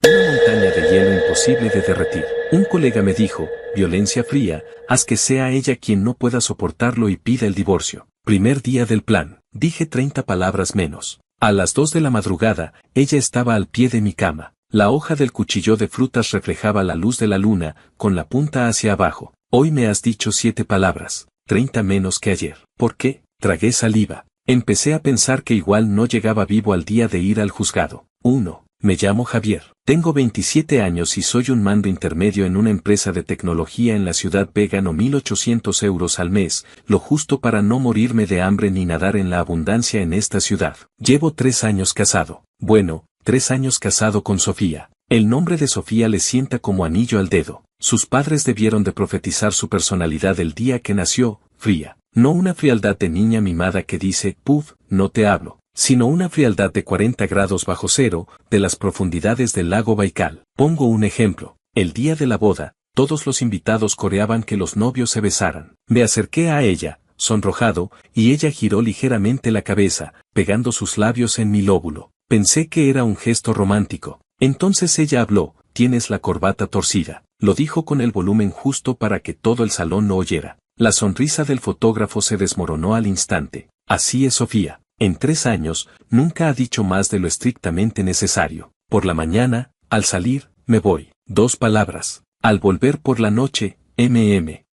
Una montaña de hielo imposible de derretir. Un colega me dijo, violencia fría, haz que sea ella quien no pueda soportarlo y pida el divorcio. Primer día del plan. Dije 30 palabras menos. A las 2 de la madrugada, ella estaba al pie de mi cama. La hoja del cuchillo de frutas reflejaba la luz de la luna, con la punta hacia abajo. Hoy me has dicho 7 palabras, 30 menos que ayer. ¿Por qué? Tragué saliva. Empecé a pensar que igual no llegaba vivo al día de ir al juzgado. 1. Me llamo Javier. Tengo 27 años y soy un mando intermedio en una empresa de tecnología en la ciudad B. Gano 1.800 euros al mes, lo justo para no morirme de hambre ni nadar en la abundancia en esta ciudad. Llevo 3 años casado. Bueno, 3 años casado con Sofía. El nombre de Sofía le sienta como anillo al dedo. Sus padres debieron de profetizar su personalidad el día que nació, fría. No una frialdad de niña mimada que dice, puf, no te hablo, sino una frialdad de 40 grados bajo cero, de las profundidades del lago Baikal. Pongo un ejemplo. El día de la boda, todos los invitados coreaban que los novios se besaran. Me acerqué a ella, sonrojado, y ella giró ligeramente la cabeza, pegando sus labios en mi lóbulo. Pensé que era un gesto romántico. Entonces ella habló, tienes la corbata torcida. Lo dijo con el volumen justo para que todo el salón lo oyera. La sonrisa del fotógrafo se desmoronó al instante. Así es Sofía. En 3 años, nunca ha dicho más de lo estrictamente necesario. Por la mañana, al salir, me voy. 2 palabras. Al volver por la noche,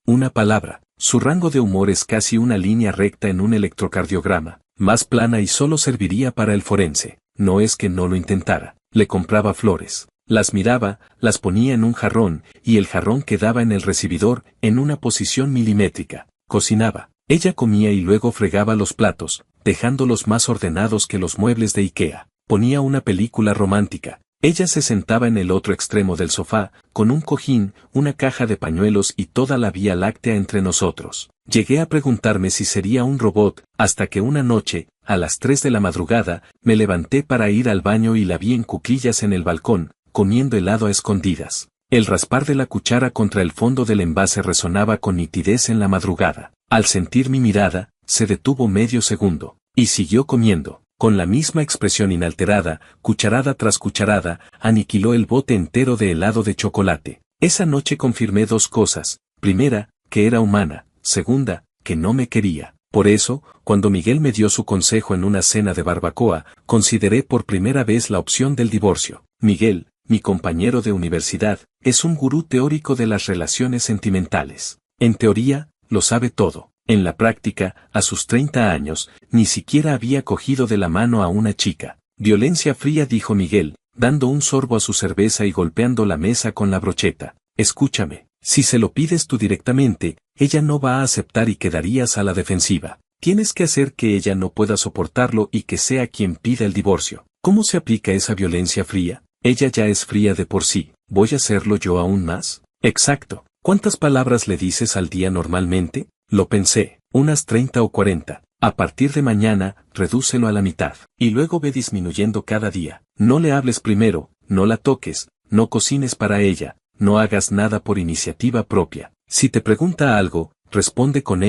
una palabra. Su rango de humor es casi una línea recta en un electrocardiograma, más plana y solo serviría para el forense. No es que no lo intentara. Le compraba flores. Las miraba, las ponía en un jarrón, y el jarrón quedaba en el recibidor, en una posición milimétrica. Cocinaba. Ella comía y luego fregaba los platos, dejándolos más ordenados que los muebles de Ikea. Ponía una película romántica. Ella se sentaba en el otro extremo del sofá, con un cojín, una caja de pañuelos y toda la Vía Láctea entre nosotros. Llegué a preguntarme si sería un robot, hasta que una noche, a las 3 de la madrugada, me levanté para ir al baño y la vi en cuclillas en el balcón, comiendo helado a escondidas. El raspar de la cuchara contra el fondo del envase resonaba con nitidez en la madrugada. Al sentir mi mirada, se detuvo medio segundo, y siguió comiendo. Con la misma expresión inalterada, cucharada tras cucharada, aniquiló el bote entero de helado de chocolate. Esa noche confirmé 2 cosas. Primera, que era humana. Segunda, que no me quería. Por eso, cuando Miguel me dio su consejo en una cena de barbacoa, consideré por primera vez la opción del divorcio. Miguel, mi compañero de universidad, es un gurú teórico de las relaciones sentimentales. En teoría, lo sabe todo. En la práctica, a sus 30 años, ni siquiera había cogido de la mano a una chica. Violencia fría, dijo Miguel, dando un sorbo a su cerveza y golpeando la mesa con la brocheta. Escúchame, si se lo pides tú directamente, ella no va a aceptar y quedarías a la defensiva. Tienes que hacer que ella no pueda soportarlo y que sea quien pida el divorcio. ¿Cómo se aplica esa violencia fría? Ella ya es fría de por sí. ¿Voy a hacerlo yo aún más? Exacto. ¿Cuántas palabras le dices al día normalmente? Lo pensé, unas 30 o 40. A partir de mañana, redúcelo a la mitad. Y luego ve disminuyendo cada día. No le hables primero, no la toques, no cocines para ella, no hagas nada por iniciativa propia. Si te pregunta algo, responde con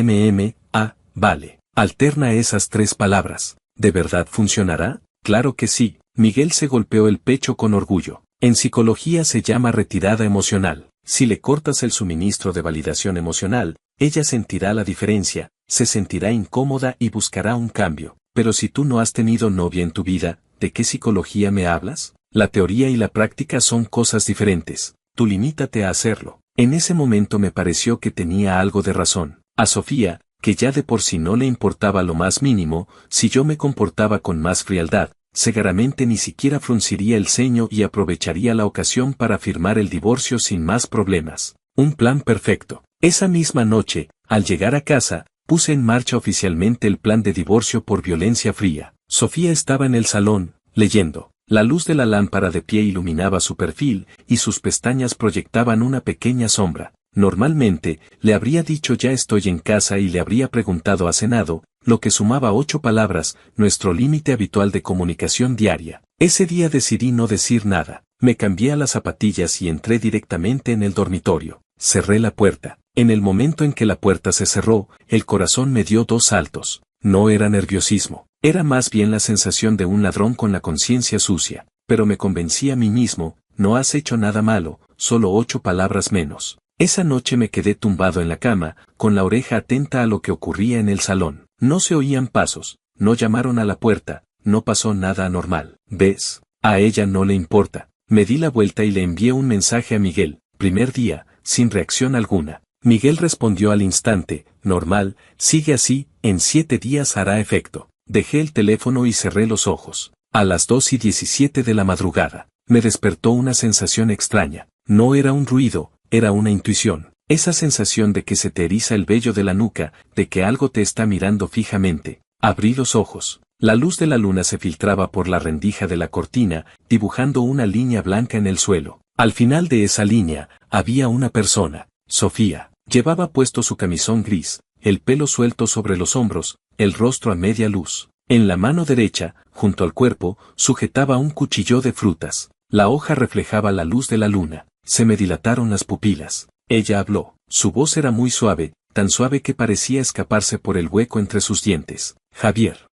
vale. Alterna esas 3 palabras. ¿De verdad funcionará? Claro que sí. Miguel se golpeó el pecho con orgullo. En psicología se llama retirada emocional. Si le cortas el suministro de validación emocional, ella sentirá la diferencia, se sentirá incómoda y buscará un cambio. Pero si tú no has tenido novia en tu vida, ¿de qué psicología me hablas? La teoría y la práctica son cosas diferentes. Tú limítate a hacerlo. En ese momento me pareció que tenía algo de razón. A Sofía, que ya de por sí no le importaba lo más mínimo, si yo me comportaba con más frialdad, seguramente ni siquiera frunciría el ceño y aprovecharía la ocasión para firmar el divorcio sin más problemas. Un plan perfecto. Esa misma noche, al llegar a casa, puse en marcha oficialmente el plan de divorcio por violencia fría. Sofía estaba en el salón, leyendo. La luz de la lámpara de pie iluminaba su perfil, y sus pestañas proyectaban una pequeña sombra. Normalmente, le habría dicho ya estoy en casa y le habría preguntado ¿has cenado?, lo que sumaba 8 palabras, nuestro límite habitual de comunicación diaria. Ese día decidí no decir nada. Me cambié a las zapatillas y entré directamente en el dormitorio. Cerré la puerta. En el momento en que la puerta se cerró, el corazón me dio 2 saltos. No era nerviosismo. Era más bien la sensación de un ladrón con la conciencia sucia. Pero me convencí a mí mismo, no has hecho nada malo, solo 8 palabras menos. Esa noche me quedé tumbado en la cama, con la oreja atenta a lo que ocurría en el salón. No se oían pasos, no llamaron a la puerta, no pasó nada anormal. ¿Ves? A ella no le importa. Me di la vuelta y le envié un mensaje a Miguel. Primer día, sin reacción alguna. Miguel respondió al instante, normal, sigue así, en 7 días hará efecto. Dejé el teléfono y cerré los ojos. A las 2:17 de la madrugada, me despertó una sensación extraña. No era un ruido, era una intuición. Esa sensación de que se te eriza el vello de la nuca, de que algo te está mirando fijamente. Abrí los ojos. La luz de la luna se filtraba por la rendija de la cortina, dibujando una línea blanca en el suelo. Al final de esa línea, había una persona, Sofía. Llevaba puesto su camisón gris, el pelo suelto sobre los hombros, el rostro a media luz. En la mano derecha, junto al cuerpo, sujetaba un cuchillo de frutas. La hoja reflejaba la luz de la luna. Se me dilataron las pupilas. Ella habló. Su voz era muy suave, tan suave que parecía escaparse por el hueco entre sus dientes. Javier,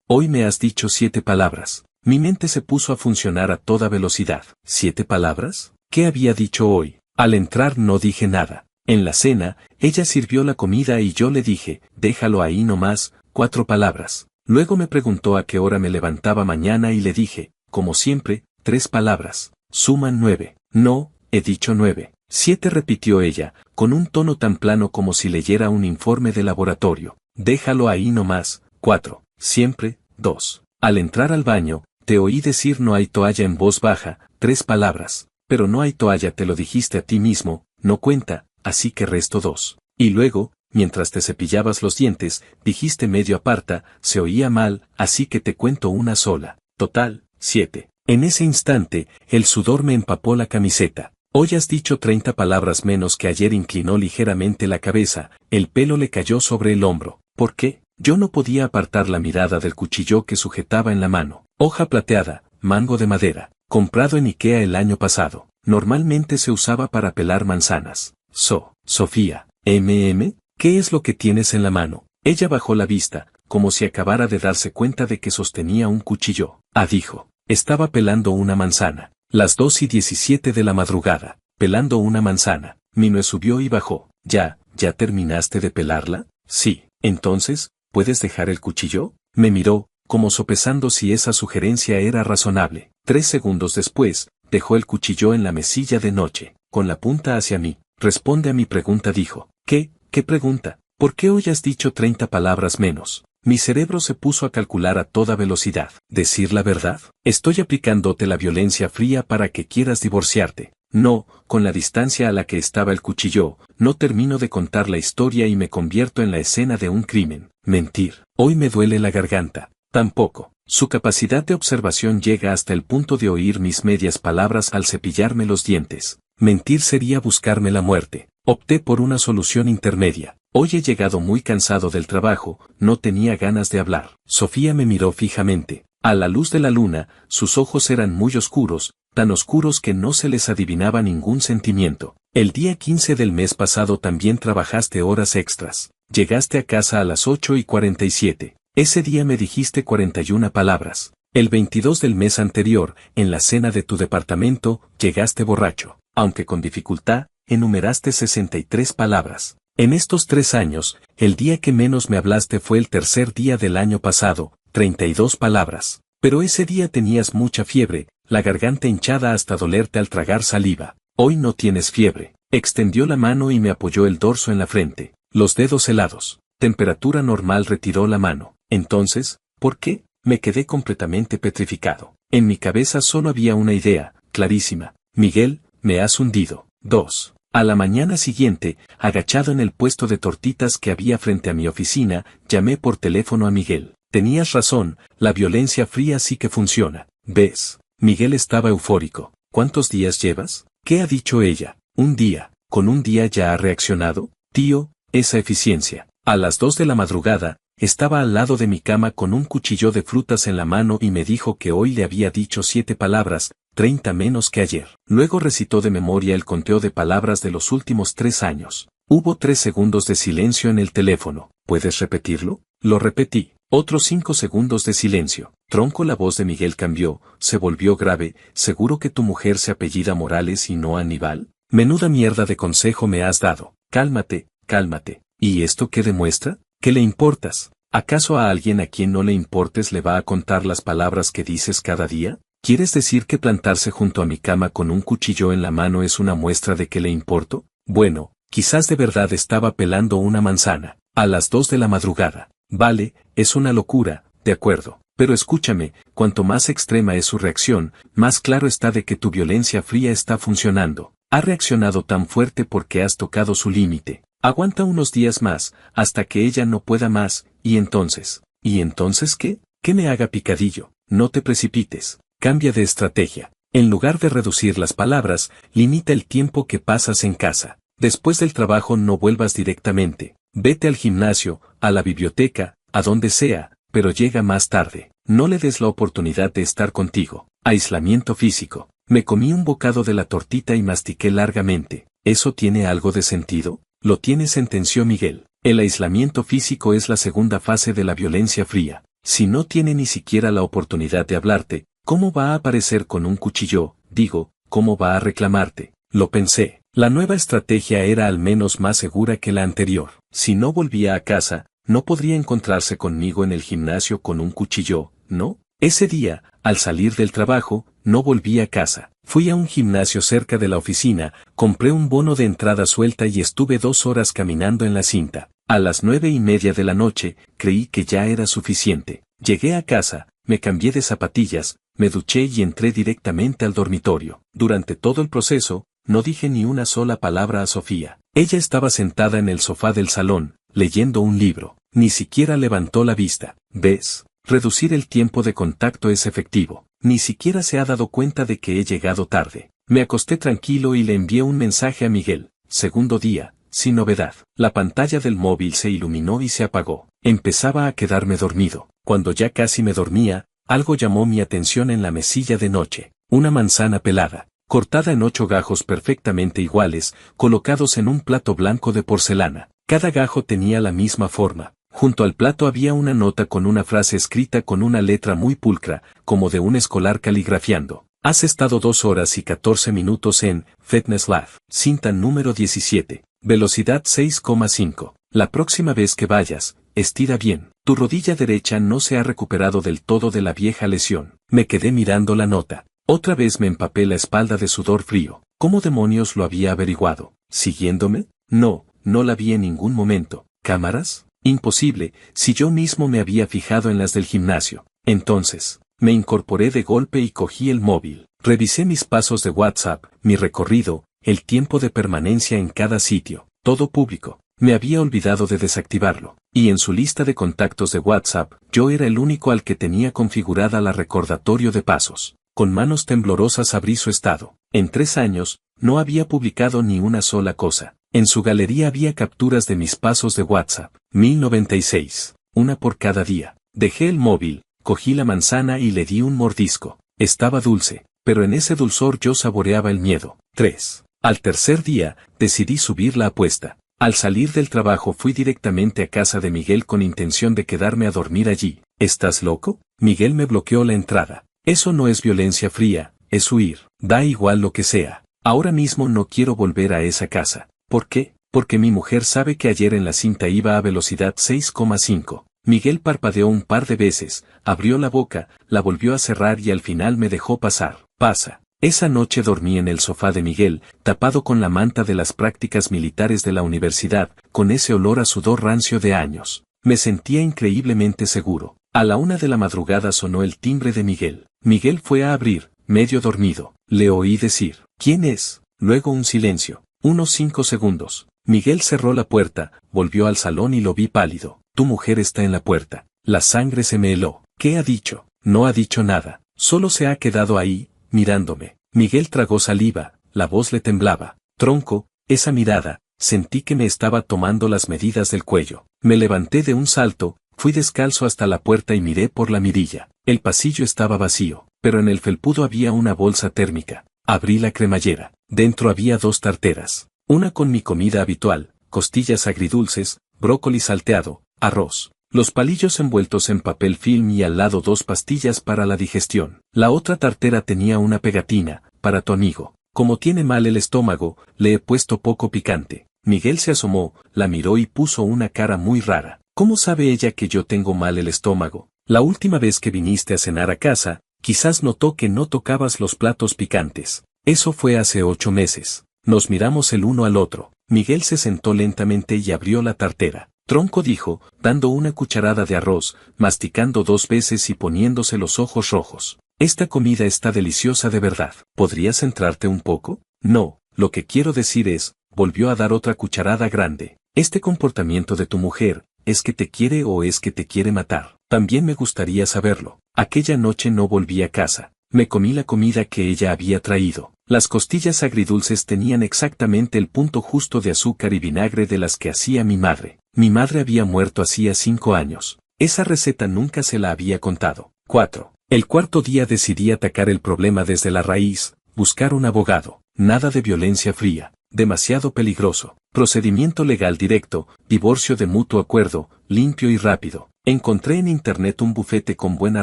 hoy me has dicho 7 palabras. Mi mente se puso a funcionar a toda velocidad. ¿7 palabras? ¿Qué había dicho hoy? Al entrar no dije nada. En la cena, ella sirvió la comida y yo le dije, déjalo ahí nomás, 4 palabras. Luego me preguntó a qué hora me levantaba mañana y le dije, como siempre, 3 palabras. Suman 9. No, he dicho 9. 7 repitió ella, con un tono tan plano como si leyera un informe de laboratorio. Déjalo ahí nomás, 4. Siempre, 2. Al entrar al baño, te oí decir no hay toalla en voz baja, 3 palabras. Pero no hay toalla, te lo dijiste a ti mismo, no cuenta, así que resto 2. Y luego, mientras te cepillabas los dientes, dijiste medio aparta, se oía mal, así que te cuento una sola. Total, 7. En ese instante, el sudor me empapó la camiseta. Hoy has dicho 30 palabras menos que ayer. Inclinó ligeramente la cabeza, el pelo le cayó sobre el hombro. ¿Por qué? Yo no podía apartar la mirada del cuchillo que sujetaba en la mano. Hoja plateada, mango de madera, comprado en Ikea el año pasado. Normalmente se usaba para pelar manzanas. Sofía, ¿qué es lo que tienes en la mano? Ella bajó la vista, como si acabara de darse cuenta de que sostenía un cuchillo. Dijo. Estaba pelando una manzana. Las 2:17 de la madrugada, pelando una manzana. Minue subió y bajó. ¿Ya terminaste de pelarla? Sí. Entonces, ¿puedes dejar el cuchillo? Me miró, como sopesando si esa sugerencia era razonable. 3 segundos después, dejó el cuchillo en la mesilla de noche, con la punta hacia mí. Responde a mi pregunta, dijo. ¿Qué pregunta? ¿Por qué hoy has dicho 30 palabras menos? Mi cerebro se puso a calcular a toda velocidad. ¿Decir la verdad? Estoy aplicándote la violencia fría para que quieras divorciarte. No, con la distancia a la que estaba el cuchillo, no termino de contar la historia y me convierto en la escena de un crimen. Mentir. Hoy me duele la garganta. Tampoco. Su capacidad de observación llega hasta el punto de oír mis medias palabras al cepillarme los dientes. Mentir sería buscarme la muerte. Opté por una solución intermedia. Hoy he llegado muy cansado del trabajo, no tenía ganas de hablar. Sofía me miró fijamente. A la luz de la luna, sus ojos eran muy oscuros, tan oscuros que no se les adivinaba ningún sentimiento. El día 15 del mes pasado también trabajaste horas extras. Llegaste a casa a las 8:47. Ese día me dijiste 41 palabras. El 22 del mes anterior, en la cena de tu departamento, llegaste borracho. Aunque con dificultad, enumeraste 63 palabras. En estos 3 años, el día que menos me hablaste fue el tercer día del año pasado, 32 palabras. Pero ese día tenías mucha fiebre, la garganta hinchada hasta dolerte al tragar saliva. Hoy no tienes fiebre. Extendió la mano y me apoyó el dorso en la frente, los dedos helados. Temperatura normal. Retiró la mano. Entonces, ¿por qué? Me quedé completamente petrificado. En mi cabeza solo había una idea, clarísima. Miguel, me has hundido. 2. A la mañana siguiente, agachado en el puesto de tortitas que había frente a mi oficina, llamé por teléfono a Miguel. Tenías razón, la violencia fría sí que funciona. ¿Ves? Miguel estaba eufórico. ¿Cuántos días llevas? ¿Qué ha dicho ella? Un día. ¿Con un día ya ha reaccionado? Tío, esa eficiencia. A las 2 de la madrugada, estaba al lado de mi cama con un cuchillo de frutas en la mano y me dijo que hoy le había dicho 7 palabras, 30 menos que ayer. Luego recitó de memoria el conteo de palabras de los últimos 3 años. Hubo 3 segundos de silencio en el teléfono. ¿Puedes repetirlo? Lo repetí. Otros 5 segundos de silencio. Tronco, la voz de Miguel cambió, se volvió grave. ¿Seguro que tu mujer se apellida Morales y no Aníbal? Menuda mierda de consejo me has dado. Cálmate, cálmate. ¿Y esto qué demuestra? ¿Qué le importas? ¿Acaso a alguien a quien no le importes le va a contar las palabras que dices cada día? ¿Quieres decir que plantarse junto a mi cama con un cuchillo en la mano es una muestra de que le importo? Bueno, quizás de verdad estaba pelando una manzana. A las 2 de la madrugada. Vale, es una locura, de acuerdo. Pero escúchame, cuanto más extrema es su reacción, más claro está de que tu violencia fría está funcionando. Ha reaccionado tan fuerte porque has tocado su límite. Aguanta unos días más, hasta que ella no pueda más, ¿y entonces? ¿Y entonces qué? Que me haga picadillo. No te precipites. Cambia de estrategia. En lugar de reducir las palabras, limita el tiempo que pasas en casa. Después del trabajo no vuelvas directamente. Vete al gimnasio, a la biblioteca, a donde sea, pero llega más tarde. No le des la oportunidad de estar contigo. Aislamiento físico. Me comí un bocado de la tortita y mastiqué largamente. ¿Eso tiene algo de sentido? Lo tiene, sentenció Miguel. El aislamiento físico es la segunda fase de la violencia fría. Si no tiene ni siquiera la oportunidad de hablarte, ¿cómo va a aparecer con un cuchillo? Digo, ¿cómo va a reclamarte? Lo pensé. La nueva estrategia era al menos más segura que la anterior. Si no volvía a casa, no podría encontrarse conmigo en el gimnasio con un cuchillo, ¿no? Ese día, al salir del trabajo, no volví a casa. Fui a un gimnasio cerca de la oficina, compré un bono de entrada suelta y estuve 2 horas caminando en la cinta. A las 9:30 de la noche, creí que ya era suficiente. Llegué a casa, me cambié de zapatillas, me duché y entré directamente al dormitorio. Durante todo el proceso, no dije ni una sola palabra a Sofía. Ella estaba sentada en el sofá del salón, leyendo un libro. Ni siquiera levantó la vista. ¿Ves? Reducir el tiempo de contacto es efectivo. Ni siquiera se ha dado cuenta de que he llegado tarde. Me acosté tranquilo y le envié un mensaje a Miguel. Segundo día, sin novedad. La pantalla del móvil se iluminó y se apagó. Empezaba a quedarme dormido. Cuando ya casi me dormía, algo llamó mi atención en la mesilla de noche. Una manzana pelada, cortada en 8 gajos perfectamente iguales, colocados en un plato blanco de porcelana. Cada gajo tenía la misma forma. Junto al plato había una nota con una frase escrita con una letra muy pulcra, como de un escolar caligrafiando. Has estado 2 horas y 14 minutos en Fitness Lab. Cinta número 17. Velocidad 6,5. La próxima vez que vayas, estira bien. Tu rodilla derecha no se ha recuperado del todo de la vieja lesión. Me quedé mirando la nota. Otra vez me empapé la espalda de sudor frío. ¿Cómo demonios lo había averiguado? ¿Siguiéndome? No, no la vi en ningún momento. ¿Cámaras? Imposible, si yo mismo me había fijado en las del gimnasio. Entonces, me incorporé de golpe y cogí el móvil. Revisé mis pasos de WhatsApp, mi recorrido, el tiempo de permanencia en cada sitio, todo público. Me había olvidado de desactivarlo. Y en su lista de contactos de WhatsApp, yo era el único al que tenía configurada la recordatorio de pasos. Con manos temblorosas abrí su estado. En 3 años, no había publicado ni una sola cosa. En su galería había capturas de mis pasos de WhatsApp. 1096. Una por cada día. Dejé el móvil, cogí la manzana y le di un mordisco. Estaba dulce, pero en ese dulzor yo saboreaba el miedo. 3. Al tercer día, decidí subir la apuesta. Al salir del trabajo fui directamente a casa de Miguel con intención de quedarme a dormir allí. ¿Estás loco? Miguel me bloqueó la entrada. Eso no es violencia fría, es huir. Da igual lo que sea. Ahora mismo no quiero volver a esa casa. ¿Por qué? Porque mi mujer sabe que ayer en la cinta iba a velocidad 6,5. Miguel parpadeó un par de veces, abrió la boca, la volvió a cerrar y al final me dejó pasar. Pasa. Esa noche dormí en el sofá de Miguel, tapado con la manta de las prácticas militares de la universidad, con ese olor a sudor rancio de años. Me sentía increíblemente seguro. A la 1 de la madrugada sonó el timbre de Miguel. Miguel fue a abrir, medio dormido. Le oí decir, ¿quién es? Luego un silencio. Unos 5 segundos. Miguel cerró la puerta, volvió al salón y lo vi pálido. Tu mujer está en la puerta. La sangre se me heló. ¿Qué ha dicho? No ha dicho nada. Solo se ha quedado ahí, mirándome. Miguel tragó saliva, la voz le temblaba. Tronco, esa mirada, sentí que me estaba tomando las medidas del cuello. Me levanté de un salto, fui descalzo hasta la puerta y miré por la mirilla. El pasillo estaba vacío, pero en el felpudo había una bolsa térmica. Abrí la cremallera. Dentro había 2 tarteras. Una con mi comida habitual, costillas agridulces, brócoli salteado, arroz. Los palillos envueltos en papel film y al lado 2 pastillas para la digestión. La otra tartera tenía una pegatina, para tu amigo. Como tiene mal el estómago, le he puesto poco picante. Miguel se asomó, la miró y puso una cara muy rara. ¿Cómo sabe ella que yo tengo mal el estómago? La última vez que viniste a cenar a casa, quizás notó que no tocabas los platos picantes. Eso fue hace 8 meses. Nos miramos el uno al otro. Miguel se sentó lentamente y abrió la tartera. Tronco, dijo, dando una cucharada de arroz, masticando 2 veces y poniéndose los ojos rojos. Esta comida está deliciosa de verdad. ¿Podrías centrarte un poco? No, lo que quiero decir es, volvió a dar otra cucharada grande. Este comportamiento de tu mujer, ¿es que te quiere o es que te quiere matar? También me gustaría saberlo. Aquella noche no volví a casa. Me comí la comida que ella había traído. Las costillas agridulces tenían exactamente el punto justo de azúcar y vinagre de las que hacía mi madre. Mi madre había muerto hacía 5 años. Esa receta nunca se la había contado. 4. El cuarto día decidí atacar el problema desde la raíz, buscar un abogado. Nada de violencia fría. Demasiado peligroso. Procedimiento legal directo, divorcio de mutuo acuerdo, limpio y rápido. Encontré en internet un bufete con buena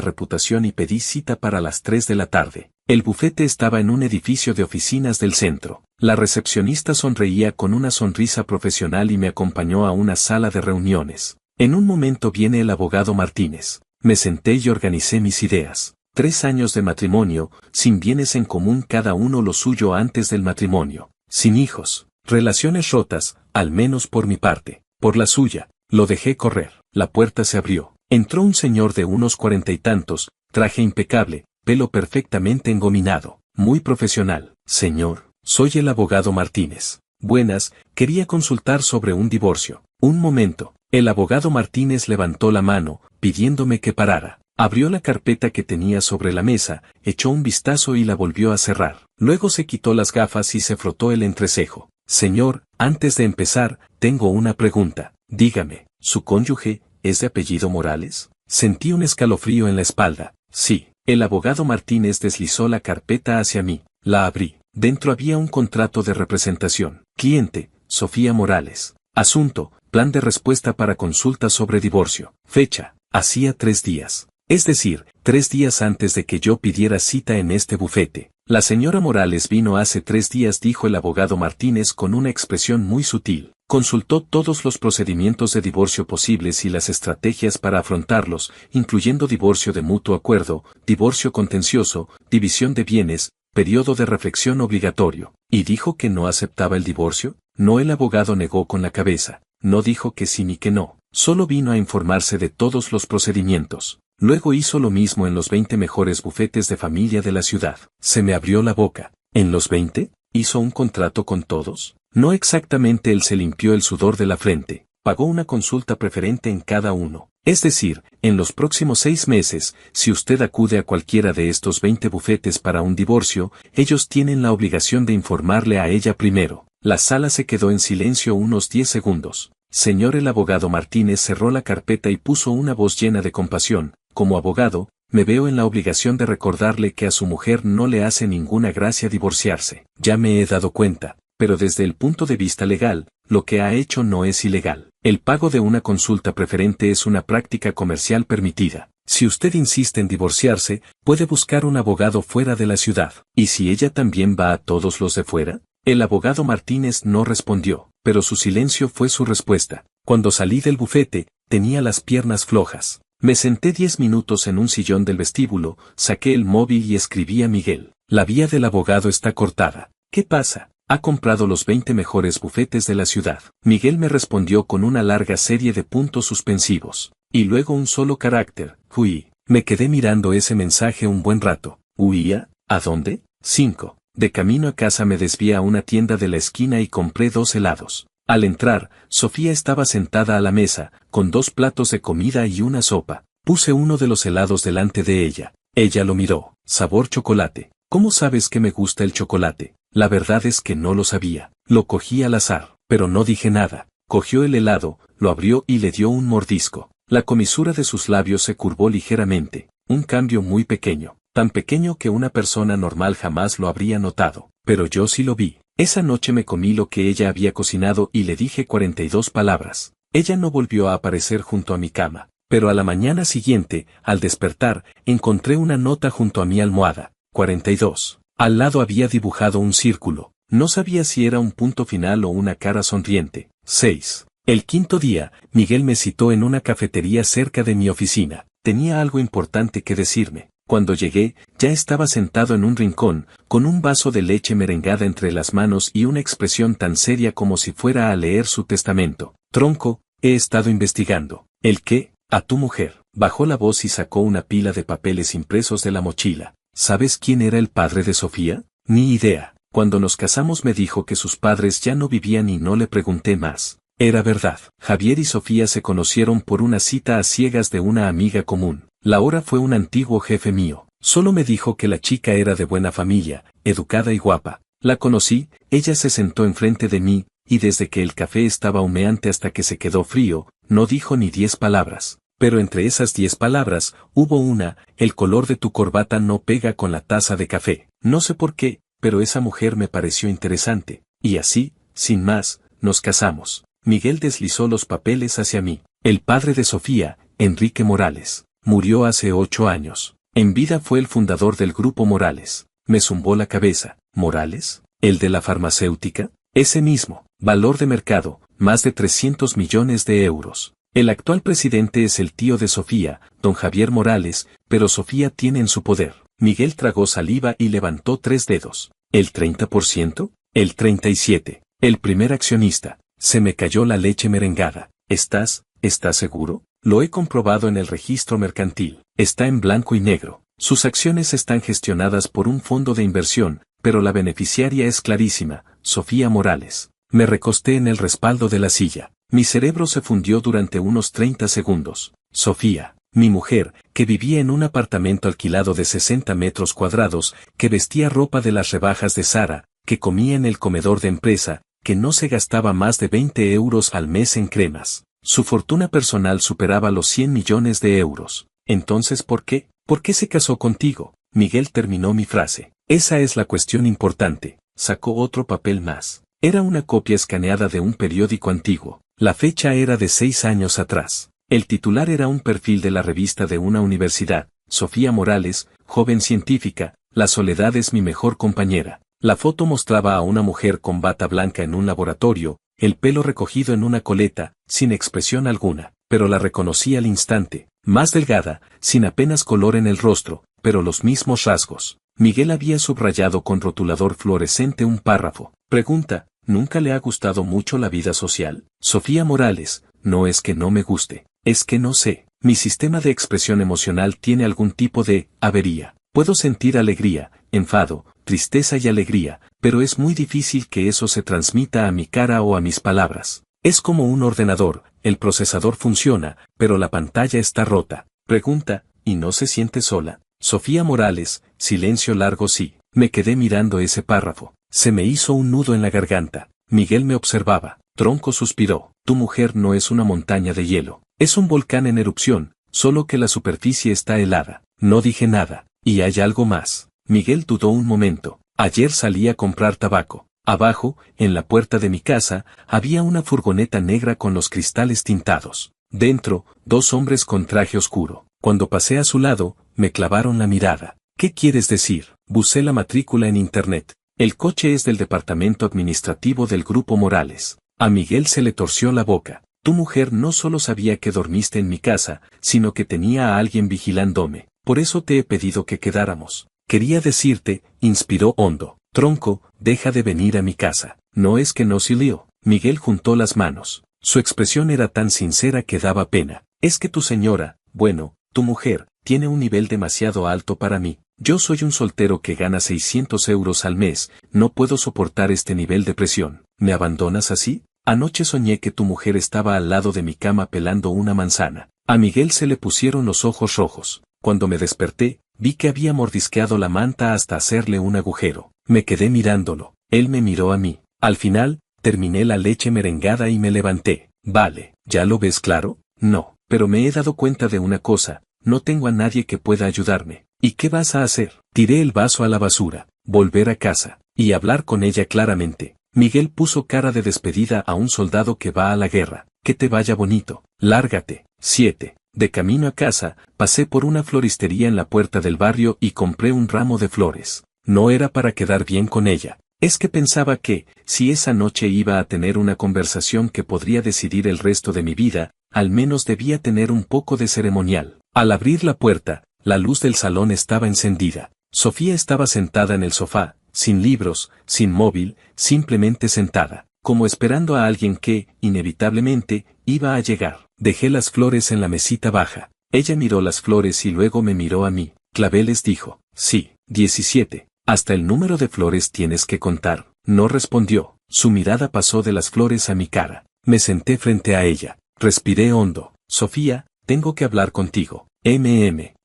reputación y pedí cita para las 3 de la tarde. El bufete estaba en un edificio de oficinas del centro. La recepcionista sonreía con una sonrisa profesional y me acompañó a una sala de reuniones. En un momento viene el abogado Martínez. Me senté y organicé mis ideas. 3 años de matrimonio, sin bienes en común, cada uno lo suyo antes del matrimonio. Sin hijos. Relaciones rotas, al menos por mi parte. Por la suya, lo dejé correr. La puerta se abrió. Entró un señor de unos 40 y tantos, traje impecable, pelo perfectamente engominado, muy profesional. Señor, soy el abogado Martínez. Buenas, quería consultar sobre un divorcio. Un momento. El abogado Martínez levantó la mano, pidiéndome que parara. Abrió la carpeta que tenía sobre la mesa, echó un vistazo y la volvió a cerrar. Luego se quitó las gafas y se frotó el entrecejo. Señor, antes de empezar, tengo una pregunta. Dígame, ¿su cónyuge es de apellido Morales? Sentí un escalofrío en la espalda. Sí. El abogado Martínez deslizó la carpeta hacia mí. La abrí. Dentro había un contrato de representación. Cliente, Sofía Morales. Asunto, plan de respuesta para consulta sobre divorcio. Fecha, hacía 3 días. Es decir, 3 días antes de que yo pidiera cita en este bufete. La señora Morales vino hace 3 días, dijo el abogado Martínez con una expresión muy sutil. Consultó todos los procedimientos de divorcio posibles y las estrategias para afrontarlos, incluyendo divorcio de mutuo acuerdo, divorcio contencioso, división de bienes, periodo de reflexión obligatorio. ¿Y dijo que no aceptaba el divorcio? No, el abogado negó con la cabeza. No dijo que sí ni que no. Solo vino a informarse de todos los procedimientos. Luego hizo lo mismo en los 20 mejores bufetes de familia de la ciudad. Se me abrió la boca. ¿En los 20? ¿Hizo un contrato con todos? No exactamente. Él se limpió el sudor de la frente. Pagó una consulta preferente en cada uno. Es decir, en los próximos 6 meses, si usted acude a cualquiera de estos 20 bufetes para un divorcio, ellos tienen la obligación de informarle a ella primero. La sala se quedó en silencio unos 10 segundos. Señor, el abogado Martínez cerró la carpeta y puso una voz llena de compasión. Como abogado, me veo en la obligación de recordarle que a su mujer no le hace ninguna gracia divorciarse. Ya me he dado cuenta, pero desde el punto de vista legal, lo que ha hecho no es ilegal. El pago de una consulta preferente es una práctica comercial permitida. Si usted insiste en divorciarse, puede buscar un abogado fuera de la ciudad. ¿Y si ella también va a todos los de fuera? El abogado Martínez no respondió, pero su silencio fue su respuesta. Cuando salí del bufete, tenía las piernas flojas. Me senté 10 minutos en un sillón del vestíbulo, saqué el móvil y escribí a Miguel. La vía del abogado está cortada. ¿Qué pasa? Ha comprado los 20 mejores bufetes de la ciudad. Miguel me respondió con una larga serie de puntos suspensivos. Y luego un solo carácter. Huí. Me quedé mirando ese mensaje un buen rato. ¿Huía? ¿A dónde? 5. De camino a casa me desvié a una tienda de la esquina y compré 2 helados. Al entrar, Sofía estaba sentada a la mesa, con 2 platos de comida y una sopa. Puse uno de los helados delante de ella. Ella lo miró. Sabor chocolate. ¿Cómo sabes que me gusta el chocolate? La verdad es que no lo sabía. Lo cogí al azar, pero no dije nada. Cogió el helado, lo abrió y le dio un mordisco. La comisura de sus labios se curvó ligeramente. Un cambio muy pequeño. Tan pequeño que una persona normal jamás lo habría notado. Pero yo sí lo vi. Esa noche me comí lo que ella había cocinado y le dije 42 palabras. Ella no volvió a aparecer junto a mi cama, Pero a la mañana siguiente, al despertar, encontré una nota junto a mi almohada. 42. Al lado había dibujado un círculo. No sabía si era un punto final o una cara sonriente. 6. El quinto día, Miguel me citó en una cafetería cerca de mi oficina. Tenía algo importante que decirme. Cuando llegué, ya estaba sentado en un rincón, con un vaso de leche merengada entre las manos y una expresión tan seria como si fuera a leer su testamento. Tronco, he estado investigando. ¿El qué? A tu mujer. Bajó la voz y sacó una pila de papeles impresos de la mochila. ¿Sabes quién era el padre de Sofía? Ni idea. Cuando nos casamos me dijo que sus padres ya no vivían y no le pregunté más. Era verdad. Javier y Sofía se conocieron por una cita a ciegas de una amiga común. Laura fue un antiguo jefe mío. Solo me dijo que la chica era de buena familia, educada y guapa. La conocí, ella se sentó enfrente de mí, y desde que el café estaba humeante hasta que se quedó frío, no dijo ni 10 palabras. Pero entre esas 10 palabras, hubo una: el color de tu corbata no pega con la taza de café. No sé por qué, pero esa mujer me pareció interesante. Y así, sin más, nos casamos. Miguel deslizó los papeles hacia mí. El padre de Sofía, Enrique Morales, murió hace 8 años. En vida fue el fundador del Grupo Morales. Me zumbó la cabeza. ¿Morales? ¿El de la farmacéutica? Ese mismo. Valor de mercado, más de 300 millones de euros. El actual presidente es el tío de Sofía, don Javier Morales, pero Sofía tiene en su poder. Miguel tragó saliva y levantó 3 dedos. ¿El 30%? ¿El 37%? El primer accionista. Se me cayó la leche merengada. ¿Estás seguro? Lo he comprobado en el registro mercantil. Está en blanco y negro. Sus acciones están gestionadas por un fondo de inversión, pero la beneficiaria es clarísima, Sofía Morales. Me recosté en el respaldo de la silla. Mi cerebro se fundió durante unos 30 segundos. Sofía, mi mujer, que vivía en un apartamento alquilado de 60 metros cuadrados, que vestía ropa de las rebajas de Zara, que comía en el comedor de empresa, que no se gastaba más de 20 euros al mes en cremas. Su fortuna personal superaba los 100 millones de euros. Entonces, ¿por qué? ¿Por qué se casó contigo? Miguel terminó mi frase. Esa es la cuestión importante. Sacó otro papel más. Era una copia escaneada de un periódico antiguo. La fecha era de 6 años atrás. El titular era un perfil de la revista de una universidad. Sofía Morales, joven científica, la soledad es mi mejor compañera. La foto mostraba a una mujer con bata blanca en un laboratorio, el pelo recogido en una coleta, sin expresión alguna, pero la reconocí al instante. Más delgada, sin apenas color en el rostro, pero los mismos rasgos. Miguel había subrayado con rotulador fluorescente un párrafo. Pregunta: ¿nunca le ha gustado mucho la vida social? Sofía Morales: no es que no me guste, es que no sé. Mi sistema de expresión emocional tiene algún tipo de avería. Puedo sentir alegría, enfado, tristeza y alegría, pero es muy difícil que eso se transmita a mi cara o a mis palabras. Es como un ordenador, el procesador funciona, pero la pantalla está rota. Pregunta: ¿y no se siente sola? Sofía Morales: silencio largo sí. Me quedé mirando ese párrafo. Se me hizo un nudo en la garganta. Miguel me observaba. Tronco suspiró. Tu mujer no es una montaña de hielo. Es un volcán en erupción, solo que la superficie está helada. No dije nada. ¿Y hay algo más? Miguel dudó un momento. Ayer salí a comprar tabaco. Abajo, en la puerta de mi casa, había una furgoneta negra con los cristales tintados. Dentro, 2 hombres con traje oscuro. Cuando pasé a su lado, me clavaron la mirada. ¿Qué quieres decir? Busqué la matrícula en internet. El coche es del departamento administrativo del Grupo Morales. A Miguel se le torció la boca. Tu mujer no solo sabía que dormiste en mi casa, sino que tenía a alguien vigilándome. Por eso te he pedido que quedáramos. Quería decirte, inspiró hondo. Tronco, deja de venir a mi casa. No es que no salió. Miguel juntó las manos. Su expresión era tan sincera que daba pena. Es que tu señora, bueno, tu mujer, tiene un nivel demasiado alto para mí. Yo soy un soltero que gana 600 euros al mes, no puedo soportar este nivel de presión. ¿Me abandonas así? Anoche soñé que tu mujer estaba al lado de mi cama pelando una manzana. A Miguel se le pusieron los ojos rojos. Cuando me desperté, vi que había mordisqueado la manta hasta hacerle un agujero. Me quedé mirándolo. Él me miró a mí. Al final, terminé la leche merengada y me levanté. Vale, ¿ya lo ves claro? No, pero me he dado cuenta de una cosa. No tengo a nadie que pueda ayudarme. ¿Y qué vas a hacer? Tiré el vaso a la basura. Volver a casa. Y hablar con ella claramente. Miguel puso cara de despedida a un soldado que va a la guerra. Que te vaya bonito. Lárgate. 7. De camino a casa, pasé por una floristería en la puerta del barrio y compré un ramo de flores. No era para quedar bien con ella. Es que pensaba que, si esa noche iba a tener una conversación que podría decidir el resto de mi vida, al menos debía tener un poco de ceremonial. Al abrir la puerta, la luz del salón estaba encendida. Sofía estaba sentada en el sofá, sin libros, sin móvil, simplemente sentada, como esperando a alguien que, inevitablemente, iba a llegar. Dejé las flores en la mesita baja. Ella miró las flores y luego me miró a mí. Claveles dijo, sí, 17. Hasta el número de flores tienes que contar. No respondió. Su mirada pasó de las flores a mi cara. Me senté frente a ella. Respiré hondo. Sofía, tengo que hablar contigo.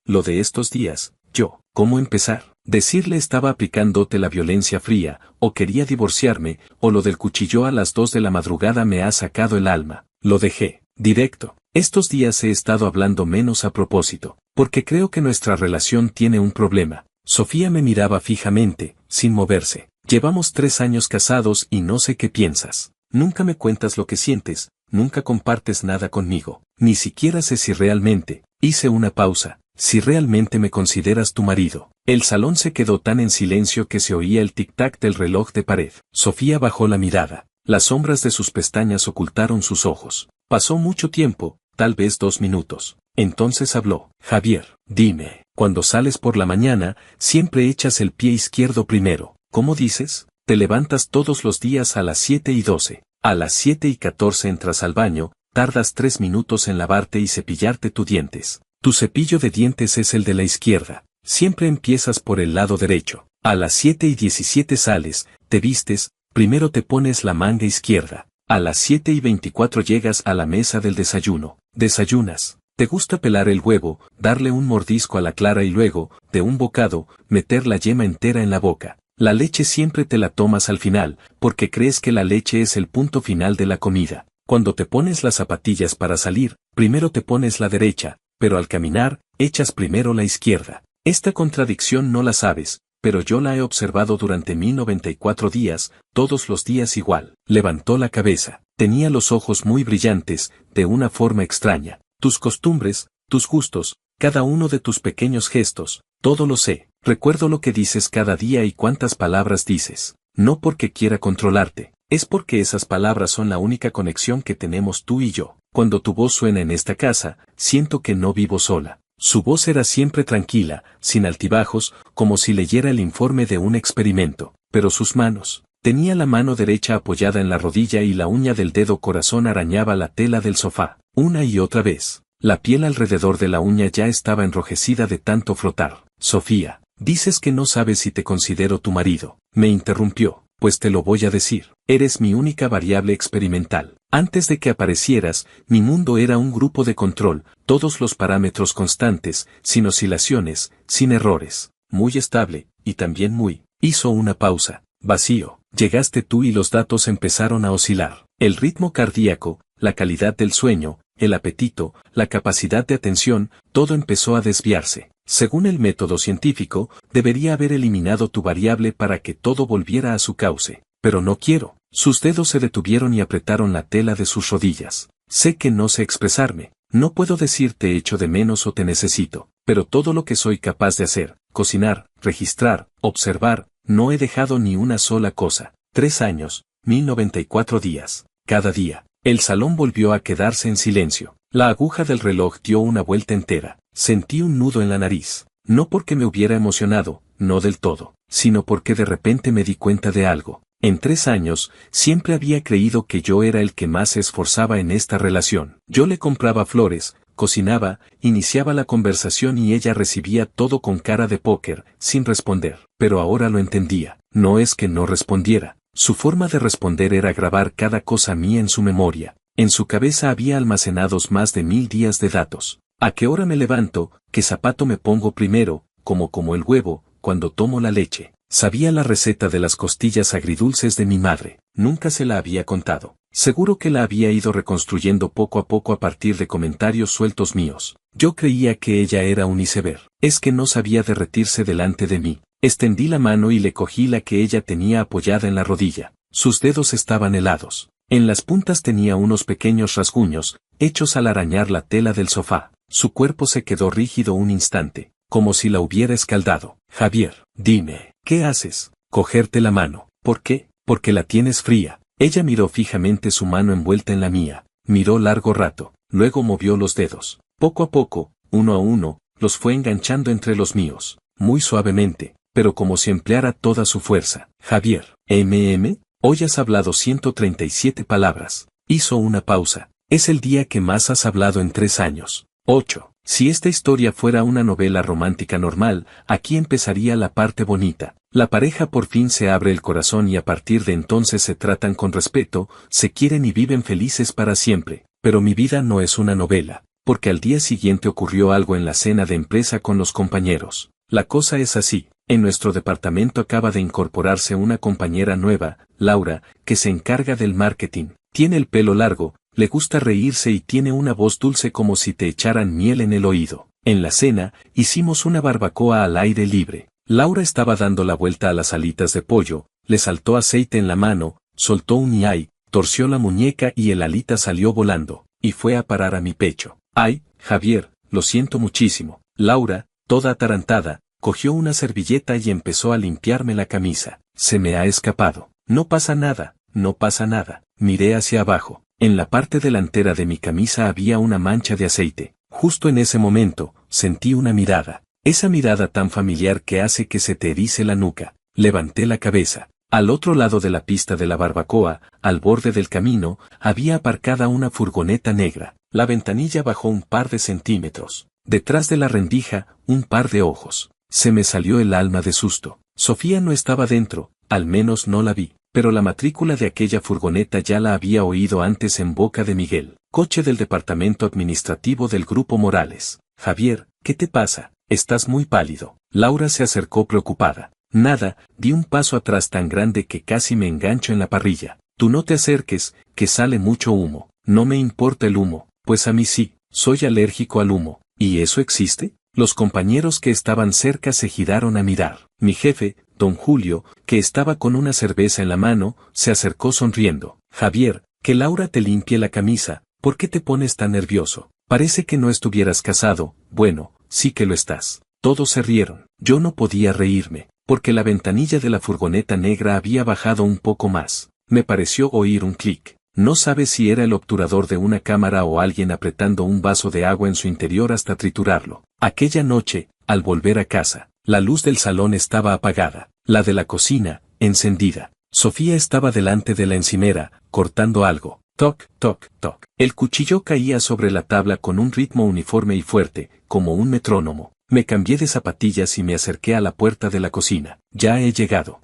Lo de estos días. Yo, ¿cómo empezar? Decirle estaba aplicándote la violencia fría, o quería divorciarme, o lo del cuchillo a las 2 de la madrugada me ha sacado el alma. Lo dejé. Directo. Estos días he estado hablando menos a propósito, porque creo que nuestra relación tiene un problema. Sofía me miraba fijamente, sin moverse. Llevamos 3 años casados y no sé qué piensas. Nunca me cuentas lo que sientes, nunca compartes nada conmigo. Ni siquiera sé si realmente, hice una pausa, si realmente me consideras tu marido. El salón se quedó tan en silencio que se oía el tic-tac del reloj de pared. Sofía bajó la mirada. Las sombras de sus pestañas ocultaron sus ojos. Pasó mucho tiempo, tal vez 2 minutos. Entonces habló. Javier, dime, cuando sales por la mañana, siempre echas el pie izquierdo primero. ¿Cómo dices? Te levantas todos los días a las 7:12. A las 7:14 entras al baño, tardas 3 minutos en lavarte y cepillarte tus dientes. Tu cepillo de dientes es el de la izquierda. Siempre empiezas por el lado derecho. A las 7:17 sales, te vistes, primero te pones la manga izquierda. A las 7:24 llegas a la mesa del desayuno. Desayunas. Te gusta pelar el huevo, darle un mordisco a la clara y luego, de un bocado, meter la yema entera en la boca. La leche siempre te la tomas al final, porque crees que la leche es el punto final de la comida. Cuando te pones las zapatillas para salir, primero te pones la derecha, pero al caminar, echas primero la izquierda. Esta contradicción no la sabes, pero yo la he observado durante 1094 días, todos los días igual. Levantó la cabeza. Tenía los ojos muy brillantes, de una forma extraña. Tus costumbres, tus gustos, cada uno de tus pequeños gestos, todo lo sé. Recuerdo lo que dices cada día y cuántas palabras dices. No porque quiera controlarte, es porque esas palabras son la única conexión que tenemos tú y yo. Cuando tu voz suena en esta casa, siento que no vivo sola. Su voz era siempre tranquila, sin altibajos, como si leyera el informe de un experimento. Pero sus manos. Tenía la mano derecha apoyada en la rodilla y la uña del dedo corazón arañaba la tela del sofá, una y otra vez. La piel alrededor de la uña ya estaba enrojecida de tanto frotar. Sofía, dices que no sabes si te considero tu marido. Me interrumpió. Pues te lo voy a decir. Eres mi única variable experimental. Antes de que aparecieras, mi mundo era un grupo de control, todos los parámetros constantes, sin oscilaciones, sin errores. Muy estable, y también muy. Hizo una pausa. Vacío. Llegaste tú y los datos empezaron a oscilar. El ritmo cardíaco, la calidad del sueño, el apetito, la capacidad de atención, todo empezó a desviarse. Según el método científico, debería haber eliminado tu variable para que todo volviera a su cauce. Pero no quiero. Sus dedos se detuvieron y apretaron la tela de sus rodillas. Sé que no sé expresarme. No puedo decirte echo de menos o te necesito. Pero todo lo que soy capaz de hacer, cocinar, registrar, observar, no he dejado ni una sola cosa. 3 años, 1094 días. Cada día. El salón volvió a quedarse en silencio. La aguja del reloj dio una vuelta entera. Sentí un nudo en la nariz. No porque me hubiera emocionado, no del todo, sino porque de repente me di cuenta de algo. En 3 años, siempre había creído que yo era el que más se esforzaba en esta relación. Yo le compraba flores, cocinaba, iniciaba la conversación y ella recibía todo con cara de póker, sin responder. Pero ahora lo entendía. No es que no respondiera. Su forma de responder era grabar cada cosa mía en su memoria. En su cabeza había almacenados más de 1000 días de datos. ¿A qué hora me levanto? ¿Qué zapato me pongo primero? Como el huevo, cuando tomo la leche. Sabía la receta de las costillas agridulces de mi madre. Nunca se la había contado. Seguro que la había ido reconstruyendo poco a poco a partir de comentarios sueltos míos. Yo creía que ella era un iceberg. Es que no sabía derretirse delante de mí. Extendí la mano y le cogí la que ella tenía apoyada en la rodilla. Sus dedos estaban helados. En las puntas tenía unos pequeños rasguños, hechos al arañar la tela del sofá. Su cuerpo se quedó rígido un instante, como si la hubiera escaldado. Javier, dime, ¿qué haces? Cogerte la mano. ¿Por qué? Porque la tienes fría. Ella miró fijamente su mano envuelta en la mía, miró largo rato, luego movió los dedos. Poco a poco, uno a uno, los fue enganchando entre los míos, muy suavemente, pero como si empleara toda su fuerza. Javier, hoy has hablado 137 palabras. Hizo una pausa. Es el día que más has hablado en 3 años. 8. Si esta historia fuera una novela romántica normal, aquí empezaría la parte bonita. La pareja por fin se abre el corazón y a partir de entonces se tratan con respeto, se quieren y viven felices para siempre. Pero mi vida no es una novela, porque al día siguiente ocurrió algo en la cena de empresa con los compañeros. La cosa es así. En nuestro departamento acaba de incorporarse una compañera nueva, Laura, que se encarga del marketing. Tiene el pelo largo, le gusta reírse y tiene una voz dulce como si te echaran miel en el oído. En la cena, hicimos una barbacoa al aire libre. Laura estaba dando la vuelta a las alitas de pollo, le saltó aceite en la mano, soltó un ñay, torció la muñeca y el alita salió volando, y fue a parar a mi pecho. Ay, Javier, lo siento muchísimo. Laura, toda atarantada, cogió una servilleta y empezó a limpiarme la camisa. Se me ha escapado. No pasa nada, no pasa nada. Miré hacia abajo. En la parte delantera de mi camisa había una mancha de aceite. Justo en ese momento, sentí una mirada. Esa mirada tan familiar que hace que se te erice la nuca. Levanté la cabeza. Al otro lado de la pista de la barbacoa, al borde del camino, había aparcada una furgoneta negra. La ventanilla bajó un par de centímetros. Detrás de la rendija, un par de ojos. Se me salió el alma de susto. Sofía no estaba dentro, al menos no la vi, pero la matrícula de aquella furgoneta ya la había oído antes en boca de Miguel, coche del departamento administrativo del Grupo Morales. Javier, ¿qué te pasa? Estás muy pálido. Laura se acercó preocupada. Nada, di un paso atrás tan grande que casi me engancho en la parrilla. Tú no te acerques, que sale mucho humo. No me importa el humo, pues a mí sí, soy alérgico al humo. ¿Y eso existe? Los compañeros que estaban cerca se giraron a mirar. Mi jefe, don Julio, que estaba con una cerveza en la mano, se acercó sonriendo. Javier, que Laura te limpie la camisa, ¿por qué te pones tan nervioso? Parece que no estuvieras casado. Bueno, sí que lo estás. Todos se rieron. Yo no podía reírme, porque la ventanilla de la furgoneta negra había bajado un poco más. Me pareció oír un clic. No sabe si era el obturador de una cámara o alguien apretando un vaso de agua en su interior hasta triturarlo. Aquella noche, al volver a casa, la luz del salón estaba apagada, la de la cocina, encendida. Sofía estaba delante de la encimera, cortando algo. Toc, toc, toc. El cuchillo caía sobre la tabla con un ritmo uniforme y fuerte, como un metrónomo. Me cambié de zapatillas y me acerqué a la puerta de la cocina. Ya he llegado.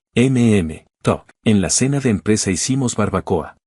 Toc. En la cena de empresa hicimos barbacoa.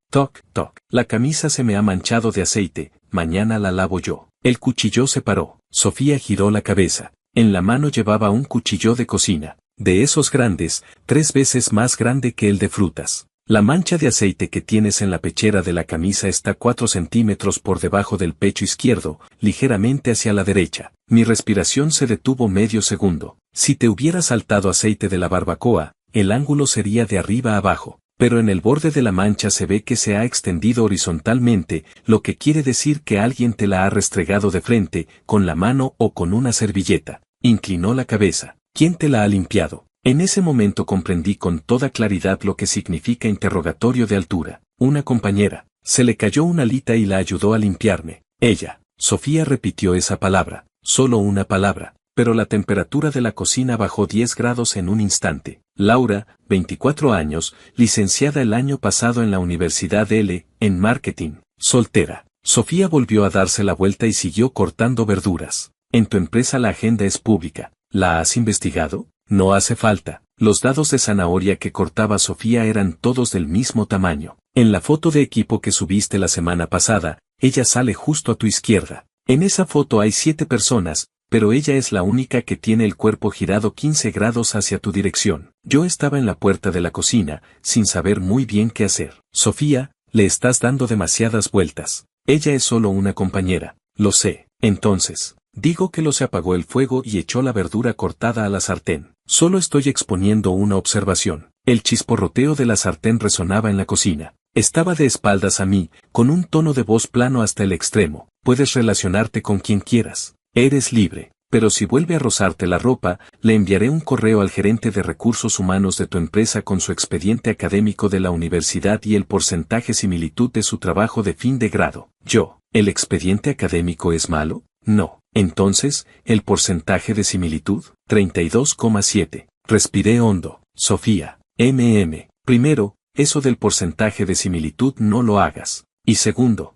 Toc, toc. La camisa se me ha manchado de aceite, mañana la lavo yo. El cuchillo se paró. Sofía giró la cabeza. En la mano llevaba un cuchillo de cocina, de esos grandes, 3 veces más grande que el de frutas. La mancha de aceite que tienes en la pechera de la camisa está 4 centímetros por debajo del pecho izquierdo, ligeramente hacia la derecha. Mi respiración se detuvo medio segundo. Si te hubiera saltado aceite de la barbacoa, el ángulo sería de arriba a abajo. Pero en el borde de la mancha se ve que se ha extendido horizontalmente, lo que quiere decir que alguien te la ha restregado de frente, con la mano o con una servilleta. Inclinó la cabeza. ¿Quién te la ha limpiado? En ese momento comprendí con toda claridad lo que significa interrogatorio de altura. Una compañera. Se le cayó una alita y la ayudó a limpiarme. Ella. Sofía repitió esa palabra. Solo una palabra. Pero la temperatura de la cocina bajó 10 grados en un instante. Laura, 24 años, licenciada el año pasado en la Universidad L, en marketing, soltera. Sofía volvió a darse la vuelta y siguió cortando verduras. En tu empresa la agenda es pública. ¿La has investigado? No hace falta. Los dados de zanahoria que cortaba Sofía eran todos del mismo tamaño. En la foto de equipo que subiste la semana pasada, ella sale justo a tu izquierda. En esa foto hay 7 personas, pero ella es la única que tiene el cuerpo girado 15 grados hacia tu dirección. Yo estaba en la puerta de la cocina, sin saber muy bien qué hacer. Sofía, le estás dando demasiadas vueltas. Ella es solo una compañera, lo sé. Entonces, digo que se apagó el fuego y echó la verdura cortada a la sartén. Solo estoy exponiendo una observación. El chisporroteo de la sartén resonaba en la cocina. Estaba de espaldas a mí, con un tono de voz plano hasta el extremo. Puedes relacionarte con quien quieras. Eres libre. Pero si vuelve a rozarte la ropa, le enviaré un correo al gerente de recursos humanos de tu empresa con su expediente académico de la universidad y el porcentaje similitud de su trabajo de fin de grado. Yo, ¿el expediente académico es malo? No. Entonces, ¿el porcentaje de similitud? 32,7. Respiré hondo. Sofía. Primero, eso del porcentaje de similitud no lo hagas. Y segundo,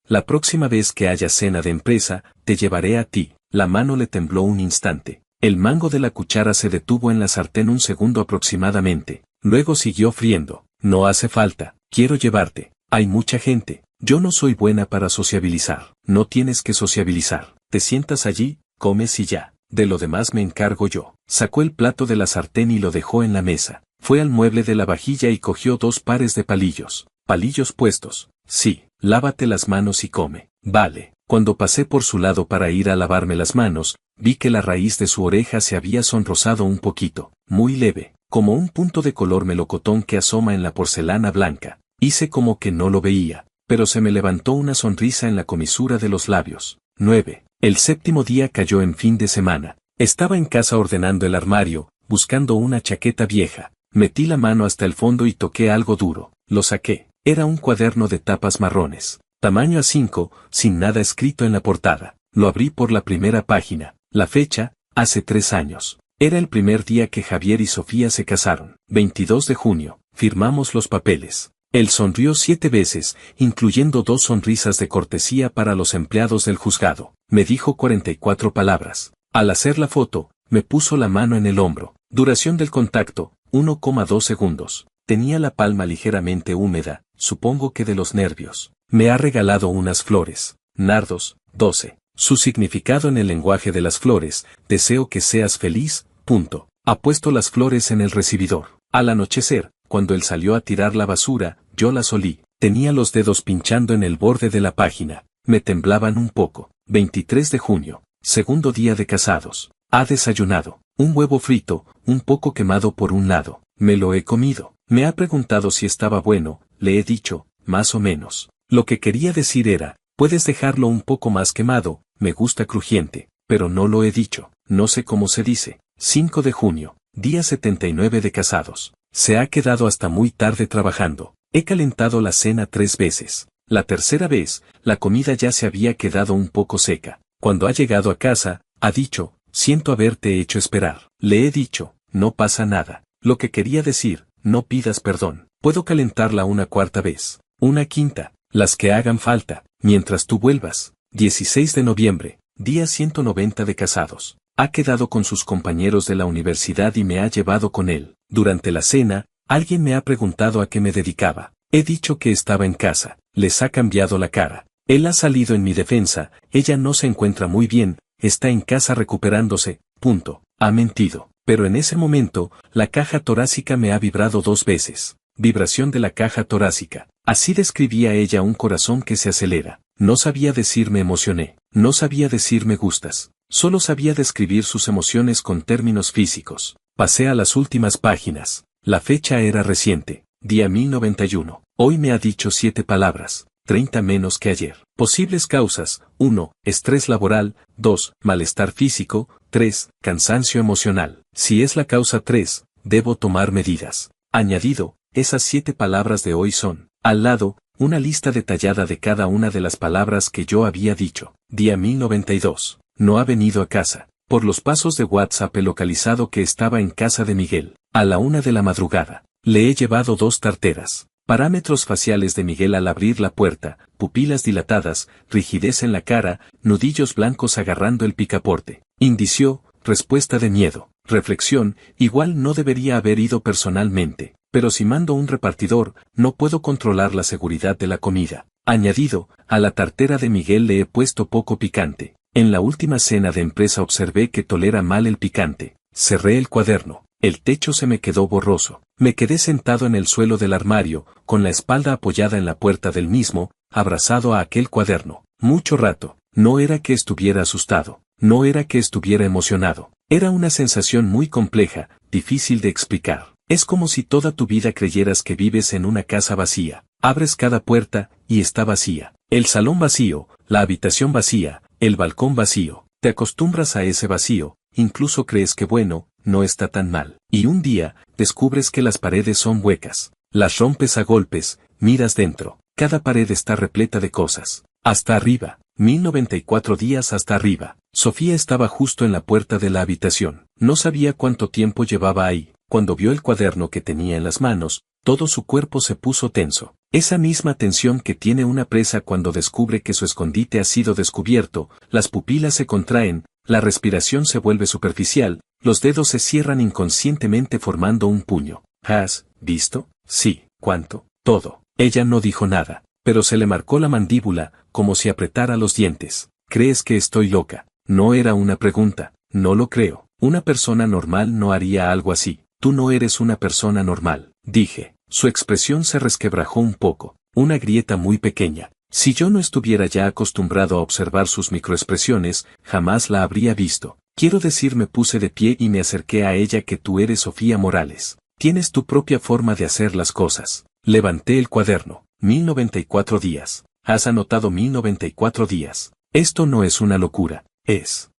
la próxima vez que haya cena de empresa, te llevaré a ti. La mano le tembló un instante. El mango de la cuchara se detuvo en la sartén un segundo aproximadamente. Luego siguió friendo. No hace falta. Quiero llevarte. Hay mucha gente. Yo no soy buena para sociabilizar. No tienes que sociabilizar. Te sientas allí, comes y ya. De lo demás me encargo yo. Sacó el plato de la sartén y lo dejó en la mesa. Fue al mueble de la vajilla y cogió 2 pares de palillos. Palillos puestos. Sí. Lávate las manos y come. Vale. Cuando pasé por su lado para ir a lavarme las manos, vi que la raíz de su oreja se había sonrosado un poquito, muy leve, como un punto de color melocotón que asoma en la porcelana blanca. Hice como que no lo veía, pero se me levantó una sonrisa en la comisura de los labios. 9. El 7º día cayó en fin de semana. Estaba en casa ordenando el armario, buscando una chaqueta vieja. Metí la mano hasta el fondo y toqué algo duro. Lo saqué. Era un cuaderno de tapas marrones, tamaño A5, sin nada escrito en la portada. Lo abrí por la primera página. La fecha, hace 3 años. Era el primer día que Javier y Sofía se casaron. 22 de junio. Firmamos los papeles. Él sonrió 7 veces, incluyendo 2 sonrisas de cortesía para los empleados del juzgado. Me dijo 44 palabras. Al hacer la foto, me puso la mano en el hombro. Duración del contacto, 1,2 segundos. Tenía la palma ligeramente húmeda, supongo que de los nervios. Me ha regalado unas flores. Nardos, 12. Su significado en el lenguaje de las flores, deseo que seas feliz, punto. Ha puesto las flores en el recibidor. Al anochecer, cuando él salió a tirar la basura, yo las olí. Tenía los dedos pinchando en el borde de la página. Me temblaban un poco. 23 de junio. Segundo día de casados. Ha desayunado. Un huevo frito, un poco quemado por un lado. Me lo he comido. Me ha preguntado si estaba bueno, le he dicho, más o menos. Lo que quería decir era, puedes dejarlo un poco más quemado, me gusta crujiente, pero no lo he dicho, no sé cómo se dice. 5 de junio, día 79 de casados. Se ha quedado hasta muy tarde trabajando. He calentado la cena 3 veces. La tercera vez, la comida ya se había quedado un poco seca. Cuando ha llegado a casa, ha dicho, siento haberte hecho esperar. Le he dicho, no pasa nada. Lo que quería decir, no pidas perdón. Puedo calentarla una 4ª vez, una 5ª, las que hagan falta, mientras tú vuelvas. 16 de noviembre, día 190 de casados. Ha quedado con sus compañeros de la universidad y me ha llevado con él. Durante la cena, alguien me ha preguntado a qué me dedicaba. He dicho que estaba en casa. Les ha cambiado la cara. Él ha salido en mi defensa, ella no se encuentra muy bien, está en casa recuperándose, punto. Ha mentido. Pero en ese momento, la caja torácica me ha vibrado 2 veces. Vibración de la caja torácica. Así describía ella un corazón que se acelera. No sabía decir me emocioné. No sabía decir me gustas. Solo sabía describir sus emociones con términos físicos. Pasé a las últimas páginas. La fecha era reciente. Día 1091. Hoy me ha dicho 7 palabras. 30 menos que ayer. Posibles causas. 1. Estrés laboral. 2. Malestar físico. 3. Cansancio emocional. Si es la causa 3, debo tomar medidas. Añadido, esas 7 palabras de hoy son, al lado, una lista detallada de cada una de las palabras que yo había dicho. Día 1092. No ha venido a casa. Por los pasos de WhatsApp he localizado que estaba en casa de Miguel. A la 1 de la madrugada. Le he llevado 2 tarteras. Parámetros faciales de Miguel al abrir la puerta, pupilas dilatadas, rigidez en la cara, nudillos blancos agarrando el picaporte. Indicio, respuesta de miedo. Reflexión, igual no debería haber ido personalmente, pero si mando un repartidor, no puedo controlar la seguridad de la comida. Añadido, a la tartera de Miguel le he puesto poco picante. En la última cena de empresa observé que tolera mal el picante. Cerré el cuaderno. El techo se me quedó borroso. Me quedé sentado en el suelo del armario, con la espalda apoyada en la puerta del mismo, abrazado a aquel cuaderno. Mucho rato. No era que estuviera asustado. No era que estuviera emocionado. Era una sensación muy compleja, difícil de explicar. Es como si toda tu vida creyeras que vives en una casa vacía. Abres cada puerta, y está vacía. El salón vacío, la habitación vacía, el balcón vacío. Te acostumbras a ese vacío, incluso crees que bueno, no está tan mal. Y un día, descubres que las paredes son huecas. Las rompes a golpes, miras dentro. Cada pared está repleta de cosas. Hasta arriba. 1094 días hasta arriba. Sofía estaba justo en la puerta de la habitación. No sabía cuánto tiempo llevaba ahí. Cuando vio el cuaderno que tenía en las manos, todo su cuerpo se puso tenso. Esa misma tensión que tiene una presa cuando descubre que su escondite ha sido descubierto, las pupilas se contraen, la respiración se vuelve superficial, los dedos se cierran inconscientemente formando un puño. ¿Has visto? Sí. ¿Cuánto? Todo. Ella no dijo nada, pero se le marcó la mandíbula, como si apretara los dientes. ¿Crees que estoy loca? No era una pregunta. No lo creo. Una persona normal no haría algo así. Tú no eres una persona normal, dije. Su expresión se resquebrajó un poco. Una grieta muy pequeña. Si yo no estuviera ya acostumbrado a observar sus microexpresiones, jamás la habría visto. Quiero decir, me puse de pie y me acerqué a ella. Que tú eres Sofía Morales. Tienes tu propia forma de hacer las cosas. Levanté el cuaderno. 1094 días. Has anotado 1094 días. Esto no es una locura.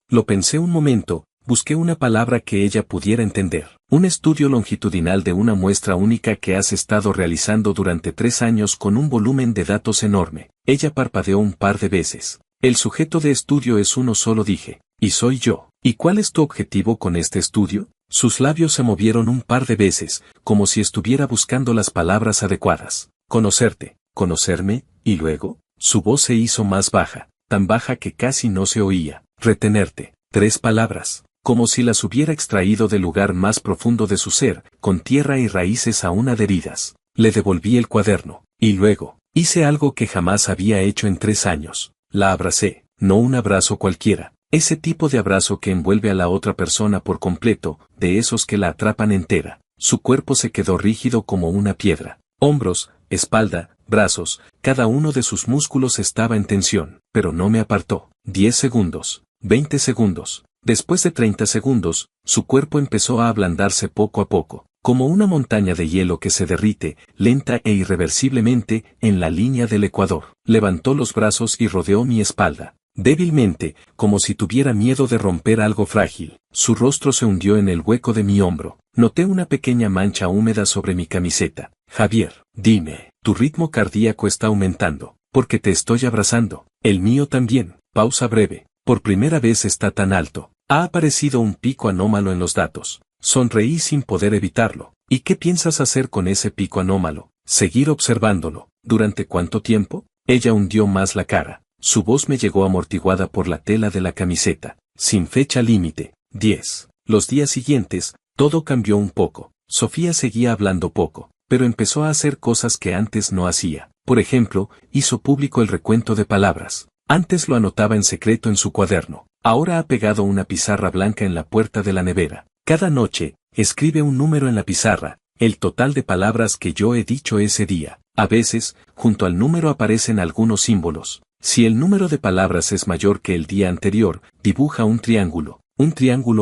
Lo pensé un momento, busqué una palabra que ella pudiera entender. Un estudio longitudinal de una muestra única que has estado realizando durante 3 años con un volumen de datos enorme. Ella parpadeó un par de veces. El sujeto de estudio es uno solo, dije. Y soy yo. ¿Y cuál es tu objetivo con este estudio? Sus labios se movieron un par de veces, como si estuviera buscando las palabras adecuadas. Conocerte, conocerme, y luego, su voz se hizo más baja, tan baja que casi no se oía. Retenerte. 3 palabras, como si las hubiera extraído del lugar más profundo de su ser, con tierra y raíces aún adheridas. Le devolví el cuaderno, y luego, hice algo que jamás había hecho en 3 años. La abracé, no un abrazo cualquiera. Ese tipo de abrazo que envuelve a la otra persona por completo, de esos que la atrapan entera. Su cuerpo se quedó rígido como una piedra. Hombros, espalda, brazos, cada uno de sus músculos estaba en tensión, pero no me apartó. 10 segundos, 20 segundos. Después de 30 segundos, su cuerpo empezó a ablandarse poco a poco, como una montaña de hielo que se derrite, lenta e irreversiblemente, en la línea del ecuador. Levantó los brazos y rodeó mi espalda. Débilmente, como si tuviera miedo de romper algo frágil. Su rostro se hundió en el hueco de mi hombro. Noté una pequeña mancha húmeda sobre mi camiseta. Javier, dime, tu ritmo cardíaco está aumentando, porque te estoy abrazando. El mío también. Pausa breve. Por primera vez está tan alto. Ha aparecido un pico anómalo en los datos. Sonreí sin poder evitarlo. ¿Y qué piensas hacer con ese pico anómalo? Seguir observándolo. ¿Durante cuánto tiempo? Ella hundió más la cara. Su voz me llegó amortiguada por la tela de la camiseta. Sin fecha límite. 10. Los días siguientes, todo cambió un poco. Sofía seguía hablando poco, pero empezó a hacer cosas que antes no hacía. Por ejemplo, hizo público el recuento de palabras. Antes lo anotaba en secreto en su cuaderno. Ahora ha pegado una pizarra blanca en la puerta de la nevera. Cada noche, escribe un número en la pizarra, el total de palabras que yo he dicho ese día. A veces, junto al número aparecen algunos símbolos. Si el número de palabras es mayor que el día anterior, dibuja un triángulo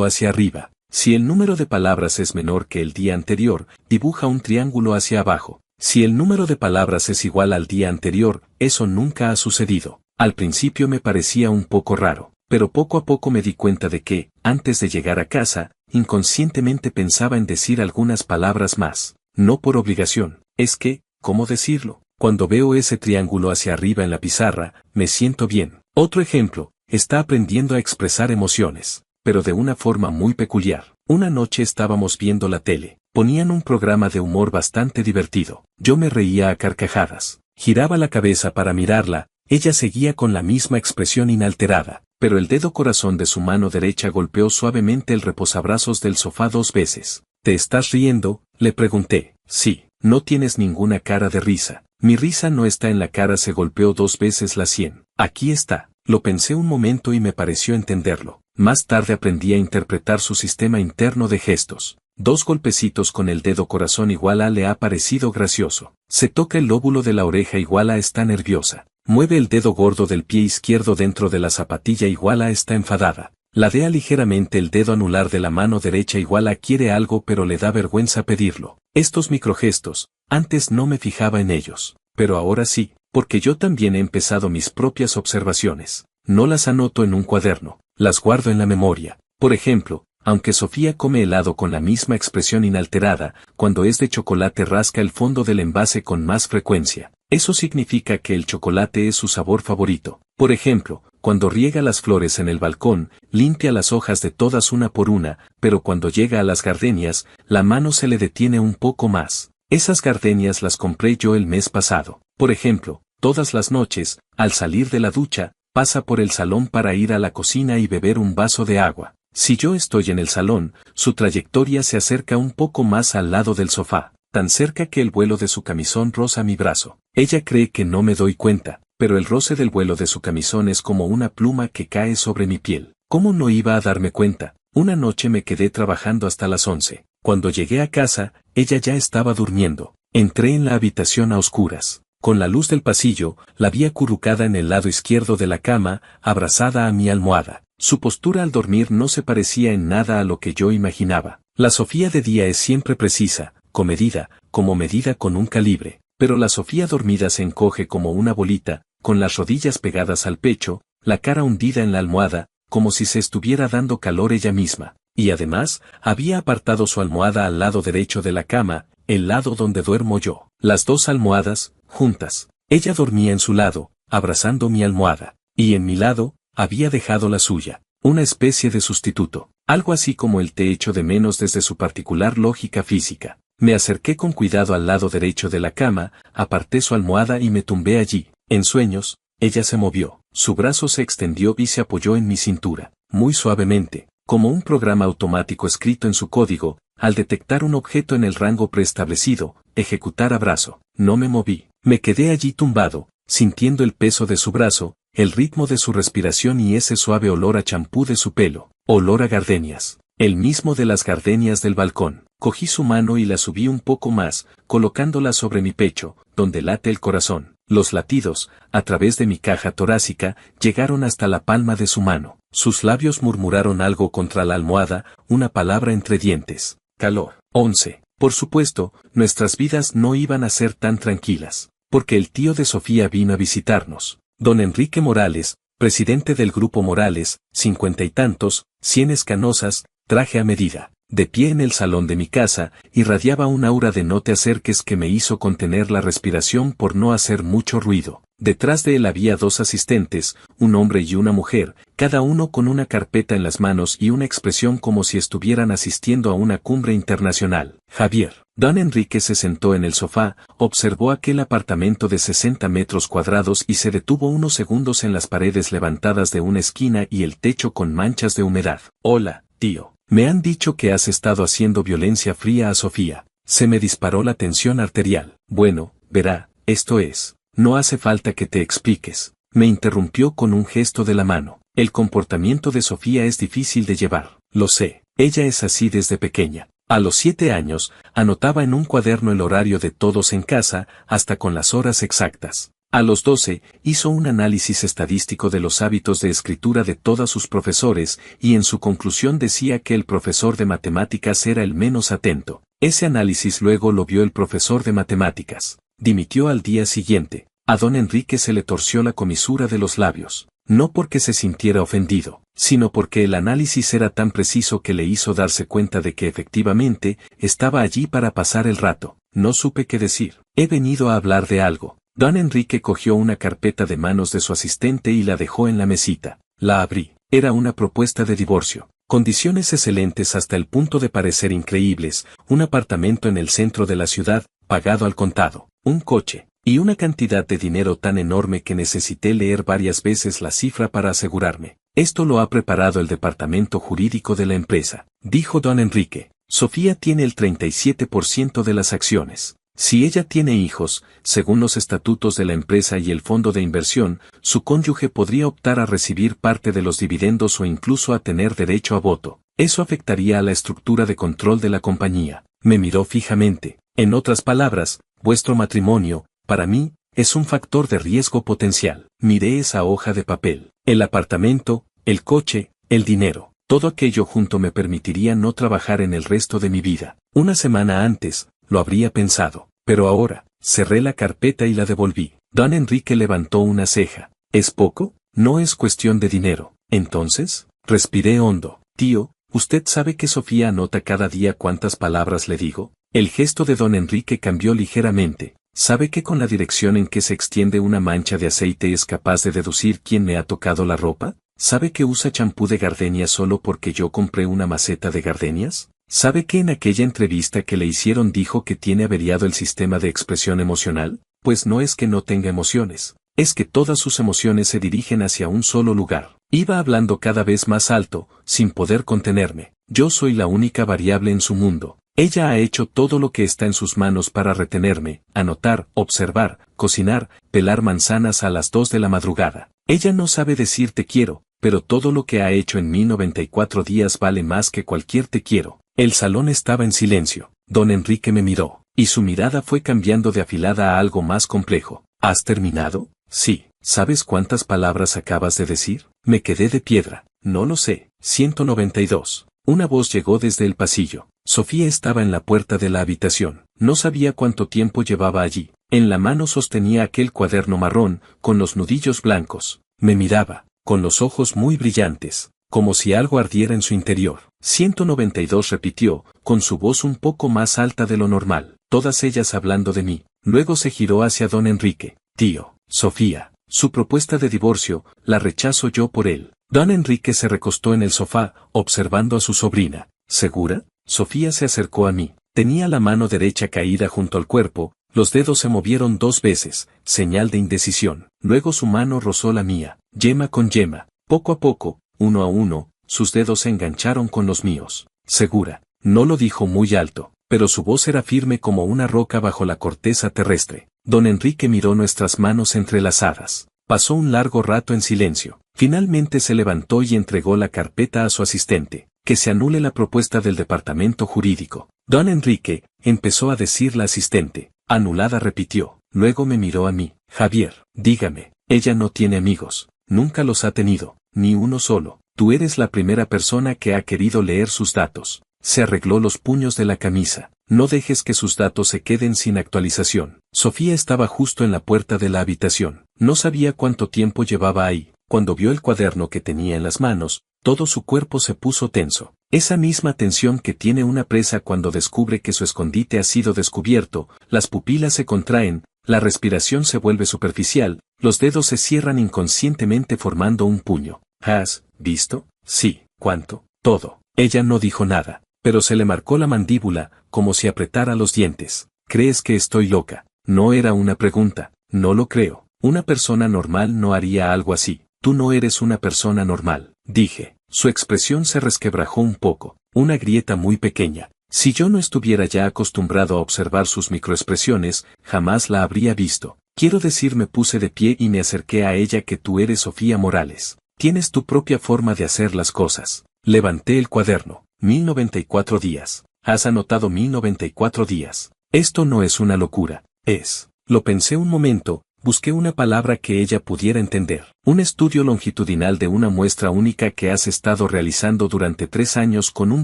hacia arriba. Si el número de palabras es menor que el día anterior, dibuja un triángulo hacia abajo. Si el número de palabras es igual al día anterior, eso nunca ha sucedido. Al principio me parecía un poco raro, pero poco a poco me di cuenta de que, antes de llegar a casa, inconscientemente pensaba en decir algunas palabras más. No por obligación, es que, ¿cómo decirlo? Cuando veo ese triángulo hacia arriba en la pizarra, me siento bien. Otro ejemplo, está aprendiendo a expresar emociones, pero de una forma muy peculiar. Una noche estábamos viendo la tele. Ponían un programa de humor bastante divertido. Yo me reía a carcajadas. Giraba la cabeza para mirarla, ella seguía con la misma expresión inalterada, pero el dedo corazón de su mano derecha golpeó suavemente el reposabrazos del sofá 2 veces. ¿Te estás riendo?, le pregunté. Sí, no tienes ninguna cara de risa. Mi risa no está en la cara. Se golpeó 2 veces la sien. Aquí está. Lo pensé un momento y me pareció entenderlo. Más tarde aprendí a interpretar su sistema interno de gestos. 2 golpecitos con el dedo corazón igual a le ha parecido gracioso. Se toca el lóbulo de la oreja igual a está nerviosa. Mueve el dedo gordo del pie izquierdo dentro de la zapatilla igual a está enfadada. Ladea ligeramente el dedo anular de la mano derecha igual a quiere algo pero le da vergüenza pedirlo. Estos microgestos, antes no me fijaba en ellos, pero ahora sí, porque yo también he empezado mis propias observaciones. No las anoto en un cuaderno, las guardo en la memoria. Por ejemplo, aunque Sofía come helado con la misma expresión inalterada, cuando es de chocolate rasca el fondo del envase con más frecuencia. Eso significa que el chocolate es su sabor favorito. Por ejemplo, cuando riega las flores en el balcón, limpia las hojas de todas una por una, pero cuando llega a las gardenias, la mano se le detiene un poco más. Esas gardenias las compré yo el mes pasado. Por ejemplo, todas las noches, al salir de la ducha, pasa por el salón para ir a la cocina y beber un vaso de agua. Si yo estoy en el salón, su trayectoria se acerca un poco más al lado del sofá, tan cerca que el vuelo de su camisón roza mi brazo. Ella cree que no me doy cuenta, pero el roce del vuelo de su camisón es como una pluma que cae sobre mi piel. ¿Cómo no iba a darme cuenta? Una noche me quedé trabajando hasta las 11. Cuando llegué a casa, ella ya estaba durmiendo. Entré en la habitación a oscuras. Con la luz del pasillo, la vi acurrucada en el lado izquierdo de la cama, abrazada a mi almohada. Su postura al dormir no se parecía en nada a lo que yo imaginaba. La Sofía de día es siempre precisa, comedida, como medida con un calibre, pero la Sofía dormida se encoge como una bolita, con las rodillas pegadas al pecho, la cara hundida en la almohada, como si se estuviera dando calor ella misma. Y además, había apartado su almohada al lado derecho de la cama, el lado donde duermo yo. Las dos almohadas, juntas. Ella dormía en su lado, abrazando mi almohada, y en mi lado, había dejado la suya, una especie de sustituto, algo así como el te echo de menos desde su particular lógica física. Me acerqué con cuidado al lado derecho de la cama, aparté su almohada y me tumbé allí. En sueños, ella se movió, su brazo se extendió y se apoyó en mi cintura, muy suavemente, como un programa automático escrito en su código, al detectar un objeto en el rango preestablecido, ejecutar abrazo. No me moví, me quedé allí tumbado, sintiendo el peso de su brazo, el ritmo de su respiración y ese suave olor a champú de su pelo, olor a gardenias, el mismo de las gardenias del balcón. Cogí su mano y la subí un poco más, colocándola sobre mi pecho, donde late el corazón. Los latidos, a través de mi caja torácica, llegaron hasta la palma de su mano. Sus labios murmuraron algo contra la almohada, una palabra entre dientes. Calor. 11. Por supuesto, nuestras vidas no iban a ser tan tranquilas, porque el tío de Sofía vino a visitarnos. Don Enrique Morales, presidente del Grupo Morales, 50 y tantos, sienes canosas, traje a medida. De pie en el salón de mi casa, irradiaba un aura de no te acerques que me hizo contener la respiración por no hacer mucho ruido. Detrás de él había dos asistentes, un hombre y una mujer, cada uno con una carpeta en las manos y una expresión como si estuvieran asistiendo a una cumbre internacional. Javier. Don Enrique se sentó en el sofá, observó aquel apartamento de 60 metros cuadrados y se detuvo unos segundos en las paredes levantadas de una esquina y el techo con manchas de humedad. Hola, tío. Me han dicho que has estado haciendo violencia fría a Sofía. Se me disparó la tensión arterial. Bueno, verá, esto es. No hace falta que te expliques. Me interrumpió con un gesto de la mano. El comportamiento de Sofía es difícil de llevar. Lo sé. Ella es así desde pequeña. A los 7 años, anotaba en un cuaderno el horario de todos en casa, hasta con las horas exactas. A los 12, hizo un análisis estadístico de los hábitos de escritura de todos sus profesores, y en su conclusión decía que el profesor de matemáticas era el menos atento. Ese análisis luego lo vio el profesor de matemáticas. Dimitió al día siguiente. A don Enrique se le torció la comisura de los labios. No porque se sintiera ofendido, sino porque el análisis era tan preciso que le hizo darse cuenta de que efectivamente, estaba allí para pasar el rato. No supe qué decir. He venido a hablar de algo. Don Enrique cogió una carpeta de manos de su asistente y la dejó en la mesita. La abrí. Era una propuesta de divorcio. Condiciones excelentes hasta el punto de parecer increíbles, un apartamento en el centro de la ciudad, pagado al contado, un coche, y una cantidad de dinero tan enorme que necesité leer varias veces la cifra para asegurarme. Esto lo ha preparado el departamento jurídico de la empresa, dijo don Enrique. Sofía tiene el 37% de las acciones. Si ella tiene hijos, según los estatutos de la empresa y el fondo de inversión, su cónyuge podría optar a recibir parte de los dividendos o incluso a tener derecho a voto. Eso afectaría a la estructura de control de la compañía. Me miró fijamente. En otras palabras, vuestro matrimonio, para mí, es un factor de riesgo potencial. Miré esa hoja de papel. El apartamento, el coche, el dinero. Todo aquello junto me permitiría no trabajar en el resto de mi vida. Una semana antes, lo habría pensado. Pero ahora, cerré la carpeta y la devolví. Don Enrique levantó una ceja. ¿Es poco? No es cuestión de dinero. Entonces, respiré hondo. Tío, ¿usted sabe que Sofía anota cada día cuántas palabras le digo? El gesto de don Enrique cambió ligeramente. ¿Sabe que con la dirección en que se extiende una mancha de aceite es capaz de deducir quién me ha tocado la ropa? ¿Sabe que usa champú de gardenia solo porque yo compré una maceta de gardenias? ¿Sabe que en aquella entrevista que le hicieron dijo que tiene averiado el sistema de expresión emocional? Pues no es que no tenga emociones, es que todas sus emociones se dirigen hacia un solo lugar. Iba hablando cada vez más alto, sin poder contenerme. Yo soy la única variable en su mundo. Ella ha hecho todo lo que está en sus manos para retenerme, anotar, observar, cocinar, pelar manzanas a las 2 de la madrugada. Ella no sabe decir te quiero, pero todo lo que ha hecho en mí 94 días vale más que cualquier te quiero. El salón estaba en silencio. Don Enrique me miró, y su mirada fue cambiando de afilada a algo más complejo. ¿Has terminado? Sí. ¿Sabes cuántas palabras acabas de decir? Me quedé de piedra. No lo sé. 192. Una voz llegó desde el pasillo. Sofía estaba en la puerta de la habitación. No sabía cuánto tiempo llevaba allí. En la mano sostenía aquel cuaderno marrón, con los nudillos blancos. Me miraba, con los ojos muy brillantes, como si algo ardiera en su interior. 192 repitió, con su voz un poco más alta de lo normal, todas ellas hablando de mí. Luego se giró hacia don Enrique. Tío, Sofía, su propuesta de divorcio, la rechazo yo por él. Don Enrique se recostó en el sofá, observando a su sobrina. ¿Segura? Sofía se acercó a mí. Tenía la mano derecha caída junto al cuerpo, los dedos se movieron 2 veces, señal de indecisión. Luego su mano rozó la mía, yema con yema. Poco a poco, uno a uno, sus dedos se engancharon con los míos. Segura. No lo dijo muy alto, pero su voz era firme como una roca bajo la corteza terrestre. Don Enrique miró nuestras manos entrelazadas. Pasó un largo rato en silencio. Finalmente se levantó y entregó la carpeta a su asistente. Que se anule la propuesta del departamento jurídico. Don Enrique, empezó a decir la asistente. Anulada, repitió. Luego me miró a mí. Javier, dígame, ella no tiene amigos. Nunca los ha tenido, ni uno solo. Tú eres la primera persona que ha querido leer sus datos. Se arregló los puños de la camisa. No dejes que sus datos se queden sin actualización. Sofía estaba justo en la puerta de la habitación. No sabía cuánto tiempo llevaba ahí. Cuando vio el cuaderno que tenía en las manos, todo su cuerpo se puso tenso. Esa misma tensión que tiene una presa cuando descubre que su escondite ha sido descubierto, las pupilas se contraen, la respiración se vuelve superficial, los dedos se cierran inconscientemente formando un puño. ¿Has visto? Sí. ¿Cuánto? Todo. Ella no dijo nada, pero se le marcó la mandíbula, como si apretara los dientes. ¿Crees que estoy loca? No era una pregunta. No lo creo. Una persona normal no haría algo así. Tú no eres una persona normal, dije. Su expresión se resquebrajó un poco, una grieta muy pequeña. Si yo no estuviera ya acostumbrado a observar sus microexpresiones, jamás la habría visto. Quiero decir, me puse de pie y me acerqué a ella. Que tú eres Sofía Morales. Tienes tu propia forma de hacer las cosas. Levanté el cuaderno. 1094 días. Has anotado 1094 días. Esto no es una locura. Es. Lo pensé un momento. Busqué una palabra que ella pudiera entender. Un estudio longitudinal de una muestra única que has estado realizando durante 3 años con un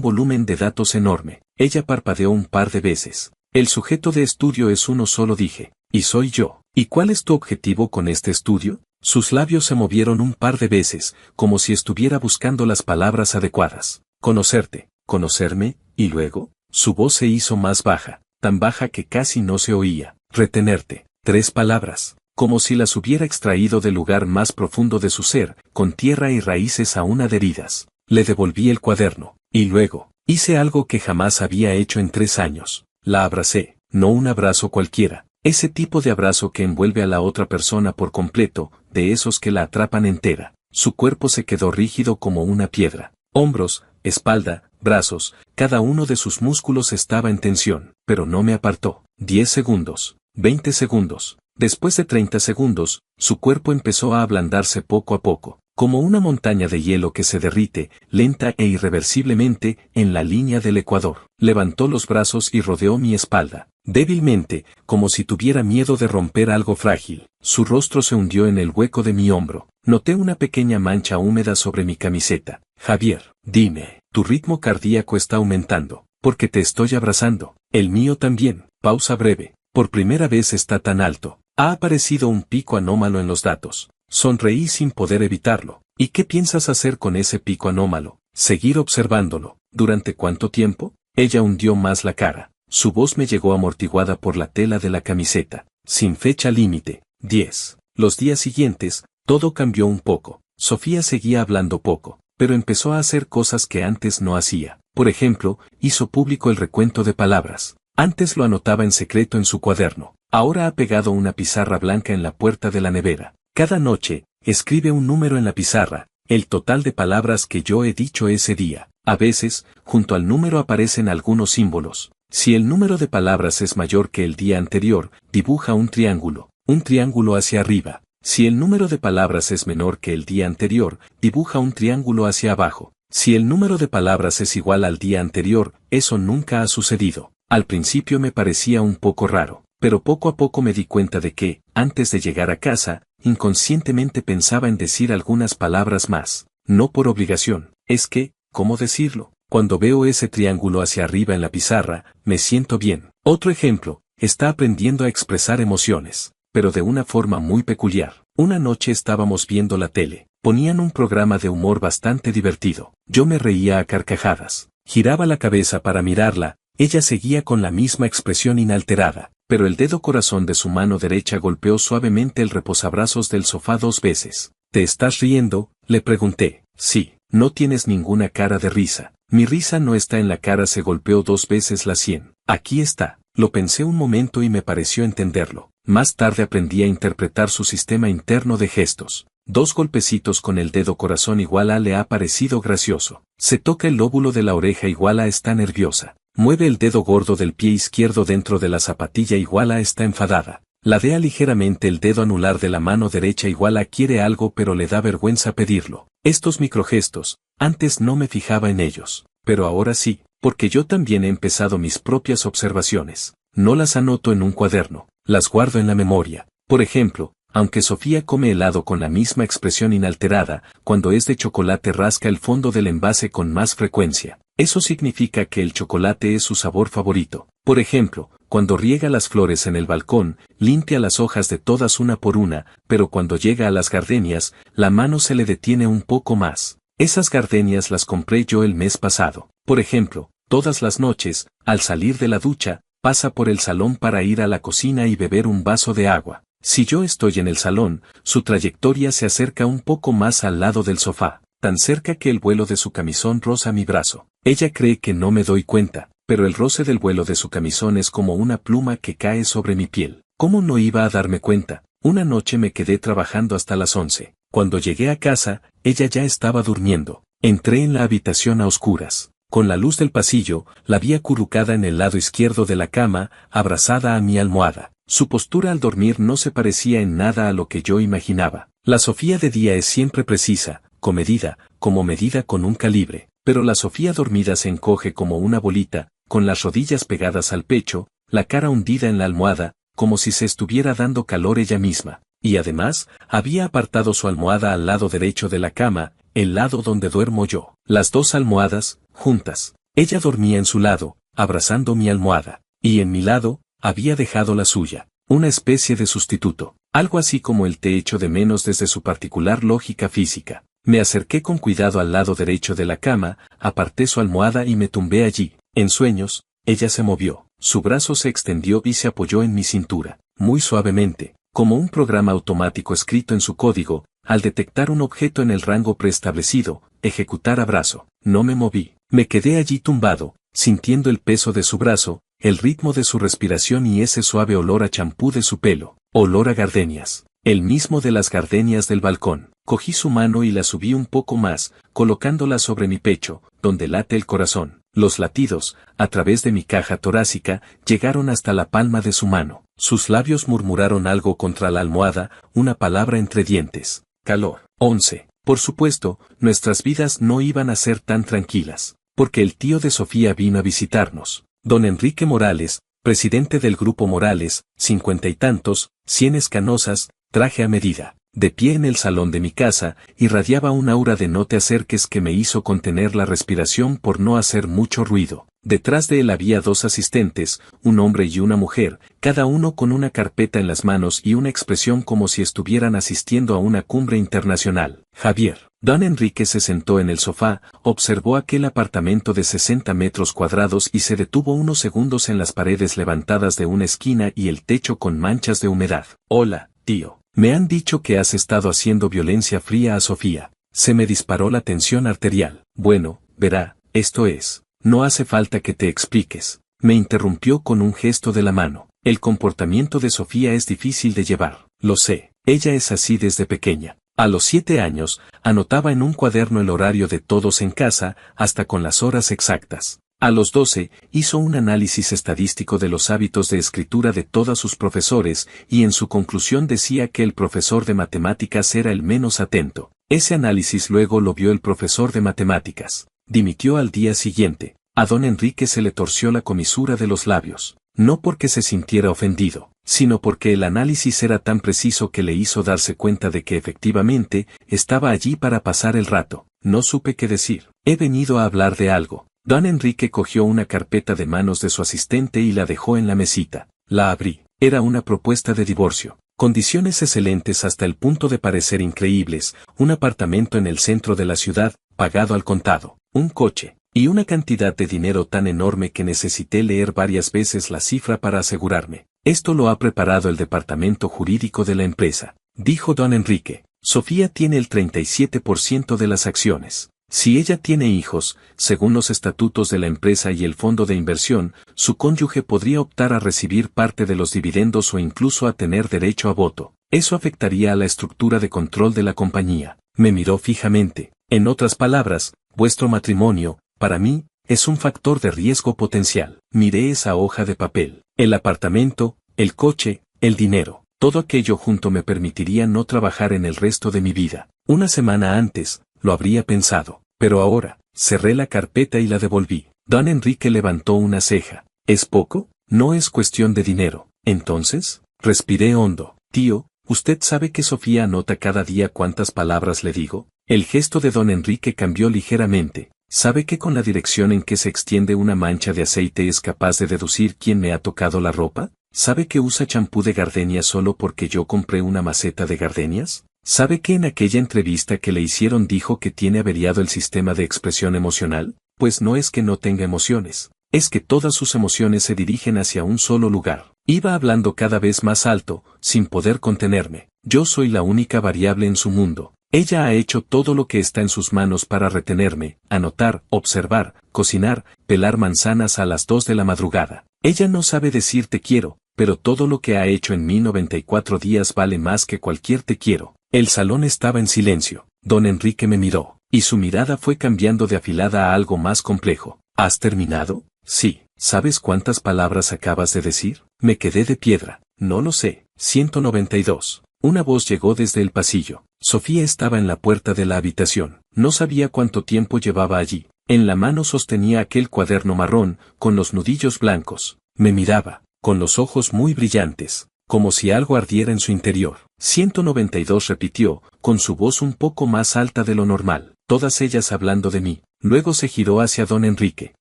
volumen de datos enorme. Ella parpadeó un par de veces. El sujeto de estudio es uno solo, dije. Y soy yo. ¿Y cuál es tu objetivo con este estudio? Sus labios se movieron un par de veces, como si estuviera buscando las palabras adecuadas. Conocerte, conocerme, y luego, su voz se hizo más baja, tan baja que casi no se oía. Retenerte. 3 palabras. Como si las hubiera extraído del lugar más profundo de su ser, con tierra y raíces aún adheridas. Le devolví el cuaderno, y luego, hice algo que jamás había hecho en 3 años. La abracé, no un abrazo cualquiera, ese tipo de abrazo que envuelve a la otra persona por completo, de esos que la atrapan entera. Su cuerpo se quedó rígido como una piedra. Hombros, espalda, brazos, cada uno de sus músculos estaba en tensión, pero no me apartó. 10 segundos, 20 segundos. Después de 30 segundos, su cuerpo empezó a ablandarse poco a poco, como una montaña de hielo que se derrite, lenta e irreversiblemente, en la línea del ecuador. Levantó los brazos y rodeó mi espalda, débilmente, como si tuviera miedo de romper algo frágil. Su rostro se hundió en el hueco de mi hombro. Noté una pequeña mancha húmeda sobre mi camiseta. Javier, dime, tu ritmo cardíaco está aumentando, porque te estoy abrazando. El mío también. Pausa breve. Por primera vez está tan alto. Ha aparecido un pico anómalo en los datos. Sonreí sin poder evitarlo. ¿Y qué piensas hacer con ese pico anómalo? Seguir observándolo. ¿Durante cuánto tiempo? Ella hundió más la cara. Su voz me llegó amortiguada por la tela de la camiseta. Sin fecha límite. 10. Los días siguientes, todo cambió un poco. Sofía seguía hablando poco, pero empezó a hacer cosas que antes no hacía. Por ejemplo, hizo público el recuento de palabras. Antes lo anotaba en secreto en su cuaderno. Ahora ha pegado una pizarra blanca en la puerta de la nevera. Cada noche, escribe un número en la pizarra, el total de palabras que yo he dicho ese día. A veces, junto al número aparecen algunos símbolos. Si el número de palabras es mayor que el día anterior, dibuja un triángulo hacia arriba. Si el número de palabras es menor que el día anterior, dibuja un triángulo hacia abajo. Si el número de palabras es igual al día anterior, eso nunca ha sucedido. Al principio me parecía un poco raro, pero poco a poco me di cuenta de que, antes de llegar a casa, inconscientemente pensaba en decir algunas palabras más. No por obligación. Es que, ¿cómo decirlo? Cuando veo ese triángulo hacia arriba en la pizarra, me siento bien. Otro ejemplo, está aprendiendo a expresar emociones, pero de una forma muy peculiar. Una noche estábamos viendo la tele. Ponían un programa de humor bastante divertido. Yo me reía a carcajadas. Giraba la cabeza para mirarla, ella seguía con la misma expresión inalterada, pero el dedo corazón de su mano derecha golpeó suavemente el reposabrazos del sofá 2 veces. ¿Te estás riendo?, le pregunté. Sí, no tienes ninguna cara de risa. Mi risa no está en la cara, se golpeó 2 veces la sien. Aquí está. Lo pensé un momento y me pareció entenderlo. Más tarde aprendí a interpretar su sistema interno de gestos. 2 golpecitos con el dedo corazón igual a le ha parecido gracioso. Se toca el lóbulo de la oreja igual a está nerviosa. Mueve el dedo gordo del pie izquierdo dentro de la zapatilla igual a está enfadada. Ladea ligeramente el dedo anular de la mano derecha igual a quiere algo pero le da vergüenza pedirlo. Estos microgestos, antes no me fijaba en ellos, pero ahora sí, porque yo también he empezado mis propias observaciones. No las anoto en un cuaderno, las guardo en la memoria. Por ejemplo, aunque Sofía come helado con la misma expresión inalterada, cuando es de chocolate rasca el fondo del envase con más frecuencia. Eso significa que el chocolate es su sabor favorito. Por ejemplo, cuando riega las flores en el balcón, limpia las hojas de todas una por una, pero cuando llega a las gardenias, la mano se le detiene un poco más. Esas gardenias las compré yo el mes pasado. Por ejemplo, todas las noches, al salir de la ducha, pasa por el salón para ir a la cocina y beber un vaso de agua. Si yo estoy en el salón, su trayectoria se acerca un poco más al lado del sofá, tan cerca que el vuelo de su camisón roza mi brazo. Ella cree que no me doy cuenta, pero el roce del vuelo de su camisón es como una pluma que cae sobre mi piel. ¿Cómo no iba a darme cuenta? Una noche me quedé trabajando hasta las 11. Cuando llegué a casa, ella ya estaba durmiendo. Entré en la habitación a oscuras. Con la luz del pasillo, la vi acurrucada en el lado izquierdo de la cama, abrazada a mi almohada. Su postura al dormir no se parecía en nada a lo que yo imaginaba. La Sofía de día es siempre precisa, comedida, como medida con un calibre, pero la Sofía dormida se encoge como una bolita, con las rodillas pegadas al pecho, la cara hundida en la almohada, como si se estuviera dando calor ella misma. Y además, había apartado su almohada al lado derecho de la cama, el lado donde duermo yo. Las 2 almohadas, juntas. Ella dormía en su lado, abrazando mi almohada, y en mi lado, había dejado la suya, una especie de sustituto, algo así como el te echo de menos desde su particular lógica física. Me acerqué con cuidado al lado derecho de la cama, aparté su almohada y me tumbé allí. En sueños, ella se movió, su brazo se extendió y se apoyó en mi cintura, muy suavemente, como un programa automático escrito en su código, al detectar un objeto en el rango preestablecido, ejecutar abrazo. No me moví, me quedé allí tumbado, sintiendo el peso de su brazo, el ritmo de su respiración y ese suave olor a champú de su pelo, olor a gardenias, el mismo de las gardenias del balcón. Cogí su mano y la subí un poco más, colocándola sobre mi pecho, donde late el corazón. Los latidos, a través de mi caja torácica, llegaron hasta la palma de su mano. Sus labios murmuraron algo contra la almohada, una palabra entre dientes. Calor. 11. Por supuesto, nuestras vidas no iban a ser tan tranquilas, porque el tío de Sofía vino a visitarnos. Don Enrique Morales, presidente del Grupo Morales, 50 y tantos, sienes canosas, traje a medida. De pie en el salón de mi casa, irradiaba un aura de no te acerques que me hizo contener la respiración por no hacer mucho ruido. Detrás de él había dos asistentes, un hombre y una mujer, cada uno con una carpeta en las manos y una expresión como si estuvieran asistiendo a una cumbre internacional. Javier. Don Enrique se sentó en el sofá, observó aquel apartamento de 60 metros cuadrados y se detuvo unos segundos en las paredes levantadas de una esquina y el techo con manchas de humedad. Hola, tío. Me han dicho que has estado haciendo violencia fría a Sofía. Se me disparó la tensión arterial. Bueno, verá, esto es. No hace falta que te expliques. Me interrumpió con un gesto de la mano. El comportamiento de Sofía es difícil de llevar. Lo sé. Ella es así desde pequeña. A los 7 años, anotaba en un cuaderno el horario de todos en casa, hasta con las horas exactas. A los 12, hizo un análisis estadístico de los hábitos de escritura de todos sus profesores, y en su conclusión decía que el profesor de matemáticas era el menos atento. Ese análisis luego lo vio el profesor de matemáticas. Dimitió al día siguiente. A don Enrique se le torció la comisura de los labios. No porque se sintiera ofendido, sino porque el análisis era tan preciso que le hizo darse cuenta de que efectivamente estaba allí para pasar el rato. No supe qué decir. He venido a hablar de algo. Don Enrique cogió una carpeta de manos de su asistente y la dejó en la mesita. La abrí. Era una propuesta de divorcio. Condiciones excelentes hasta el punto de parecer increíbles, un apartamento en el centro de la ciudad, pagado al contado, un coche, y una cantidad de dinero tan enorme que necesité leer varias veces la cifra para asegurarme. Esto lo ha preparado el departamento jurídico de la empresa, dijo don Enrique. Sofía tiene el 37% de las acciones. Si ella tiene hijos, según los estatutos de la empresa y el fondo de inversión, su cónyuge podría optar a recibir parte de los dividendos o incluso a tener derecho a voto. Eso afectaría a la estructura de control de la compañía. Me miró fijamente. En otras palabras, vuestro matrimonio, para mí, es un factor de riesgo potencial. Miré esa hoja de papel. El apartamento, el coche, el dinero. Todo aquello junto me permitiría no trabajar en el resto de mi vida. Una semana antes, lo habría pensado, pero ahora, cerré la carpeta y la devolví. Don Enrique levantó una ceja. ¿Es poco? No es cuestión de dinero. Entonces, respiré hondo. Tío, ¿usted sabe que Sofía anota cada día cuántas palabras le digo? El gesto de don Enrique cambió ligeramente. ¿Sabe que con la dirección en que se extiende una mancha de aceite es capaz de deducir quién me ha tocado la ropa? ¿Sabe que usa champú de gardenia solo porque yo compré una maceta de gardenias? ¿Sabe que en aquella entrevista que le hicieron dijo que tiene averiado el sistema de expresión emocional? Pues no es que no tenga emociones, es que todas sus emociones se dirigen hacia un solo lugar. Iba hablando cada vez más alto, sin poder contenerme. Yo soy la única variable en su mundo. Ella ha hecho todo lo que está en sus manos para retenerme, anotar, observar, cocinar, pelar manzanas a las 2 de la madrugada. Ella no sabe decir te quiero, pero todo lo que ha hecho en mí 94 días vale más que cualquier te quiero. El salón estaba en silencio. Don Enrique me miró, y su mirada fue cambiando de afilada a algo más complejo. ¿Has terminado? Sí. ¿Sabes cuántas palabras acabas de decir? Me quedé de piedra. No lo sé. 192. Una voz llegó desde el pasillo. Sofía estaba en la puerta de la habitación. No sabía cuánto tiempo llevaba allí. En la mano sostenía aquel cuaderno marrón, con los nudillos blancos. Me miraba, con los ojos muy brillantes, como si algo ardiera en su interior. 192 repitió, con su voz un poco más alta de lo normal, todas ellas hablando de mí. Luego se giró hacia don Enrique.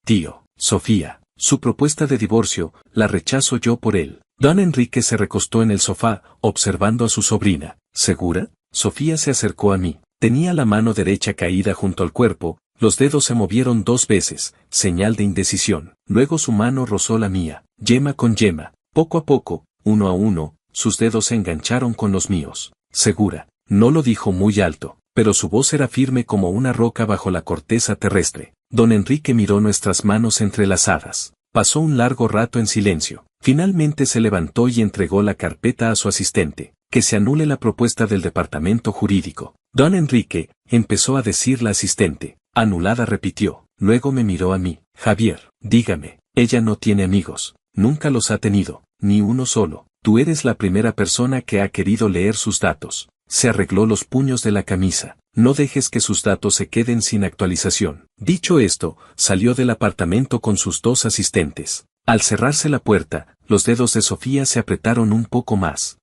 Tío, Sofía, su propuesta de divorcio, la rechazo yo por él. Don Enrique se recostó en el sofá, observando a su sobrina. ¿Segura? Sofía se acercó a mí. Tenía la mano derecha caída junto al cuerpo, los dedos se movieron 2 veces, señal de indecisión. Luego su mano rozó la mía, yema con yema. Poco a poco, uno a uno, sus dedos se engancharon con los míos. ¿Segura? No lo dijo muy alto, pero su voz era firme como una roca bajo la corteza terrestre. Don Enrique miró nuestras manos entrelazadas. Pasó un largo rato en silencio. Finalmente se levantó y entregó la carpeta a su asistente. Que se anule la propuesta del departamento jurídico. Don Enrique, empezó a decir la asistente. Anulada, repitió. Luego me miró a mí. Javier, dígame, ella no tiene amigos. Nunca los ha tenido, ni uno solo. Tú eres la primera persona que ha querido leer sus datos. Se arregló los puños de la camisa. No dejes que sus datos se queden sin actualización. Dicho esto, salió del apartamento con sus 2 asistentes. Al cerrarse la puerta, los dedos de Sofía se apretaron un poco más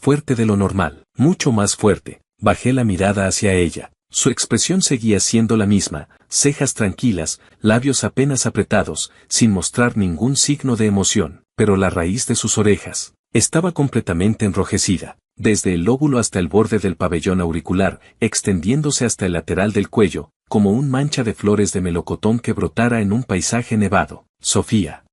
fuerte de lo normal. mucho más fuerte. Bajé la mirada hacia ella. Su expresión seguía siendo la misma, cejas tranquilas, labios apenas apretados, sin mostrar ningún signo de emoción, pero la raíz de sus orejas estaba completamente enrojecida, desde el lóbulo hasta el borde del pabellón auricular, extendiéndose hasta el lateral del cuello, como un mancha de flores de melocotón que brotara en un paisaje nevado. Sofía,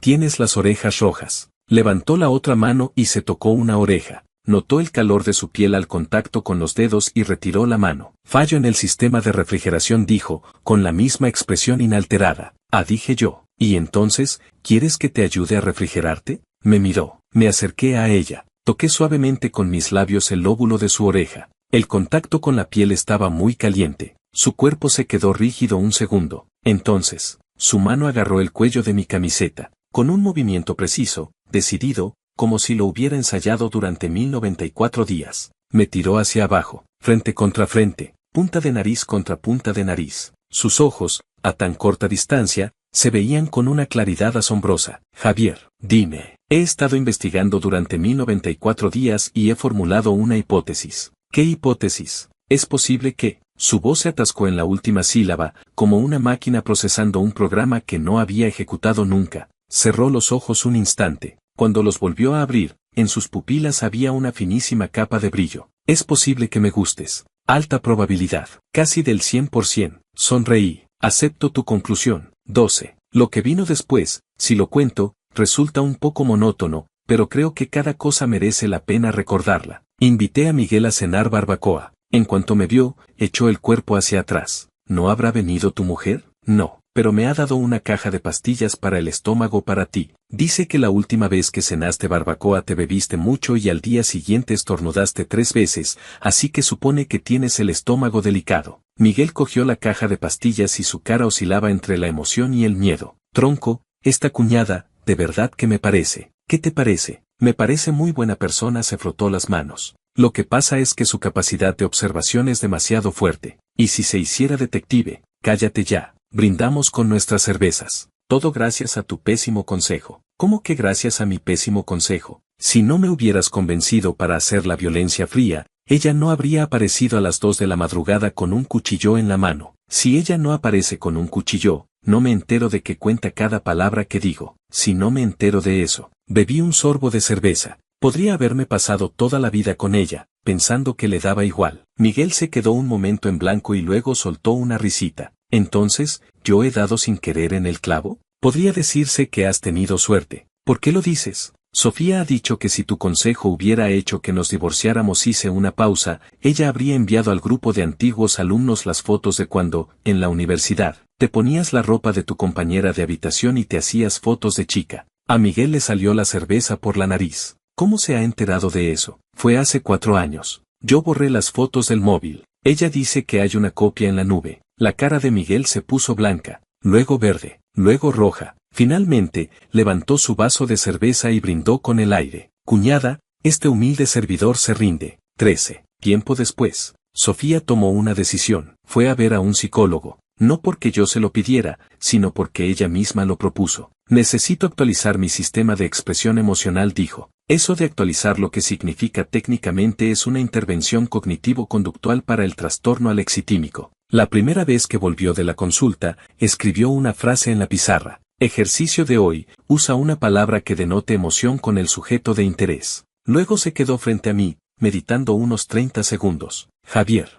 tienes las orejas rojas. Levantó la otra mano y se tocó una oreja. Notó el calor de su piel al contacto con los dedos y retiró la mano. Fallo en el sistema de refrigeración, dijo, con la misma expresión inalterada. Ah, dije yo. ¿Y entonces, quieres que te ayude a refrigerarte? Me miró. Me acerqué a ella. Toqué suavemente con mis labios el lóbulo de su oreja. El contacto con la piel estaba muy caliente. Su cuerpo se quedó rígido un segundo. Entonces, su mano agarró el cuello de mi camiseta. Con un movimiento preciso, decidido, como si lo hubiera ensayado durante 1094 días. Me tiró hacia abajo, frente contra frente, punta de nariz contra punta de nariz. Sus ojos, a tan corta distancia, se veían con una claridad asombrosa. Javier, dime, he estado investigando durante 1094 días y he formulado una hipótesis. ¿Qué hipótesis? Es posible que... Su voz se atascó en la última sílaba, como una máquina procesando un programa que no había ejecutado nunca. Cerró los ojos un instante. Cuando los volvió a abrir, en sus pupilas había una finísima capa de brillo. Es posible que me gustes. Alta probabilidad. Casi del 100%. Sonreí. Acepto tu conclusión. 12. Lo que vino después, si lo cuento, resulta un poco monótono, pero creo que cada cosa merece la pena recordarla. Invité a Miguel a cenar barbacoa. En cuanto me vio, echó el cuerpo hacia atrás. ¿No habrá venido tu mujer? No, pero me ha dado una caja de pastillas para el estómago para ti. Dice que la última vez que cenaste barbacoa te bebiste mucho y al día siguiente estornudaste 3 veces, así que supone que tienes el estómago delicado. Miguel cogió la caja de pastillas y su cara oscilaba entre la emoción y el miedo. Tronco, esta cuñada, de verdad que me parece. ¿Qué te parece? Me parece muy buena persona, se frotó las manos. Lo que pasa es que su capacidad de observación es demasiado fuerte. Y si se hiciera detective, cállate ya, brindamos con nuestras cervezas. Todo gracias a tu pésimo consejo. ¿Cómo que gracias a mi pésimo consejo? Si no me hubieras convencido para hacer la violencia fría, ella no habría aparecido a las 2 de la madrugada con un cuchillo en la mano. Si ella no aparece con un cuchillo, no me entero de que cuenta cada palabra que digo. Si no me entero de eso, bebí un sorbo de cerveza. Podría haberme pasado toda la vida con ella, pensando que le daba igual. Miguel se quedó un momento en blanco y luego soltó una risita. Entonces, ¿yo he dado sin querer en el clavo? Podría decirse que has tenido suerte. ¿Por qué lo dices? Sofía ha dicho que si tu consejo hubiera hecho que nos divorciáramos. Hice una pausa. Ella habría enviado al grupo de antiguos alumnos las fotos de cuando, en la universidad, te ponías la ropa de tu compañera de habitación y te hacías fotos de chica. A Miguel le salió la cerveza por la nariz. ¿Cómo se ha enterado de eso? Fue hace 4 años. Yo borré las fotos del móvil. Ella dice que hay una copia en la nube. La cara de Miguel se puso blanca, luego verde, luego roja. Finalmente, levantó su vaso de cerveza y brindó con el aire. Cuñada, este humilde servidor se rinde. 13. Tiempo después, Sofía tomó una decisión. Fue a ver a un psicólogo. No porque yo se lo pidiera, sino porque ella misma lo propuso. Necesito actualizar mi sistema de expresión emocional, dijo. Eso de actualizar lo que significa técnicamente es una intervención cognitivo-conductual para el trastorno alexitímico. La primera vez que volvió de la consulta, escribió una frase en la pizarra. Ejercicio de hoy, usa una palabra que denote emoción con el sujeto de interés. Luego se quedó frente a mí, meditando unos 30 segundos. Javier,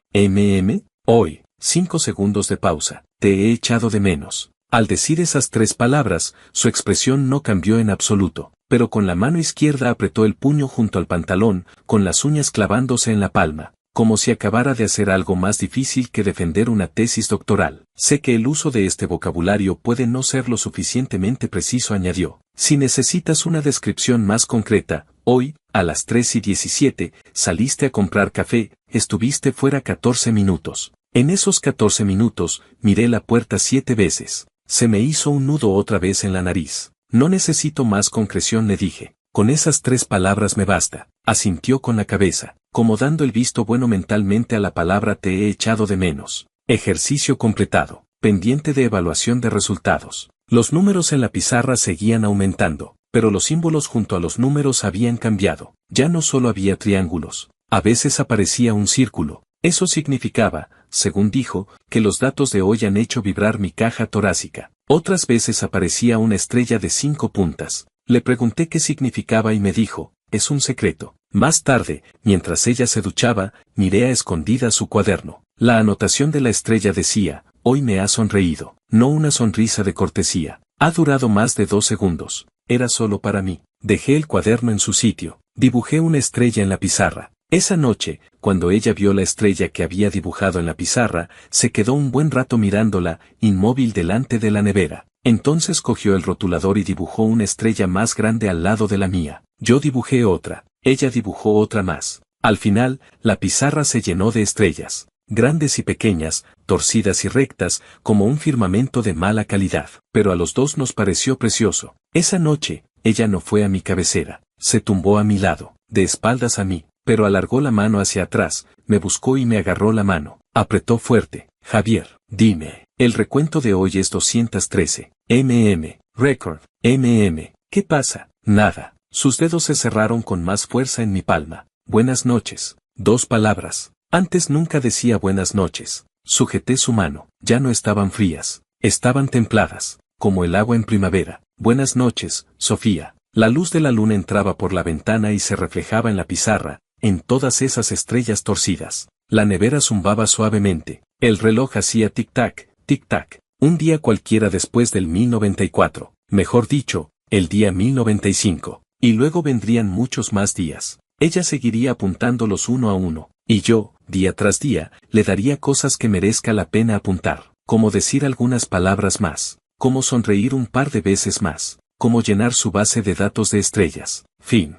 hoy, 5 segundos de pausa. Te he echado de menos. Al decir esas 3 palabras, su expresión no cambió en absoluto, pero con la mano izquierda apretó el puño junto al pantalón, con las uñas clavándose en la palma, como si acabara de hacer algo más difícil que defender una tesis doctoral. Sé que el uso de este vocabulario puede no ser lo suficientemente preciso, añadió. Si necesitas una descripción más concreta, hoy, a las 3:17, saliste a comprar café, estuviste fuera 14 minutos. En esos 14 minutos, miré la puerta 7 veces. Se me hizo un nudo otra vez en la nariz. No necesito más concreción, le dije. Con esas 3 palabras me basta. Asintió con la cabeza, como dando el visto bueno mentalmente a la palabra te he echado de menos. Ejercicio completado. Pendiente de evaluación de resultados. Los números en la pizarra seguían aumentando, pero los símbolos junto a los números habían cambiado. Ya no solo había triángulos. A veces aparecía un círculo. Eso significaba, según dijo, que los datos de hoy han hecho vibrar mi caja torácica. Otras veces aparecía una estrella de 5 puntas. Le pregunté qué significaba y me dijo, es un secreto. Más tarde, mientras ella se duchaba, miré a escondidas su cuaderno. La anotación de la estrella decía, hoy me ha sonreído. No una sonrisa de cortesía. Ha durado más de 2 segundos. Era solo para mí. Dejé el cuaderno en su sitio. Dibujé una estrella en la pizarra. Esa noche, cuando ella vio la estrella que había dibujado en la pizarra, se quedó un buen rato mirándola, inmóvil delante de la nevera. Entonces cogió el rotulador y dibujó una estrella más grande al lado de la mía. Yo dibujé otra. Ella dibujó otra más. Al final, la pizarra se llenó de estrellas, grandes y pequeñas, torcidas y rectas, como un firmamento de mala calidad. Pero a los dos nos pareció precioso. Esa noche, ella no fue a mi cabecera. Se tumbó a mi lado, de espaldas a mí, pero alargó la mano hacia atrás, me buscó y me agarró la mano. Apretó fuerte. Javier, dime. El recuento de hoy es 213. Record. ¿Qué pasa? Nada. Sus dedos se cerraron con más fuerza en mi palma. Buenas noches. 2 palabras. Antes nunca decía buenas noches. Sujeté su mano. Ya no estaban frías. Estaban templadas, como el agua en primavera. Buenas noches, Sofía. La luz de la luna entraba por la ventana y se reflejaba en la pizarra, en todas esas estrellas torcidas. La nevera zumbaba suavemente. El reloj hacía tic-tac, tic-tac. Un día cualquiera después del 1094. Mejor dicho, el día 1095. Y luego vendrían muchos más días. Ella seguiría apuntándolos uno a uno. Y yo, día tras día, le daría cosas que merezca la pena apuntar. Como decir algunas palabras más. Como sonreír un par de veces más. Como llenar su base de datos de estrellas. Fin.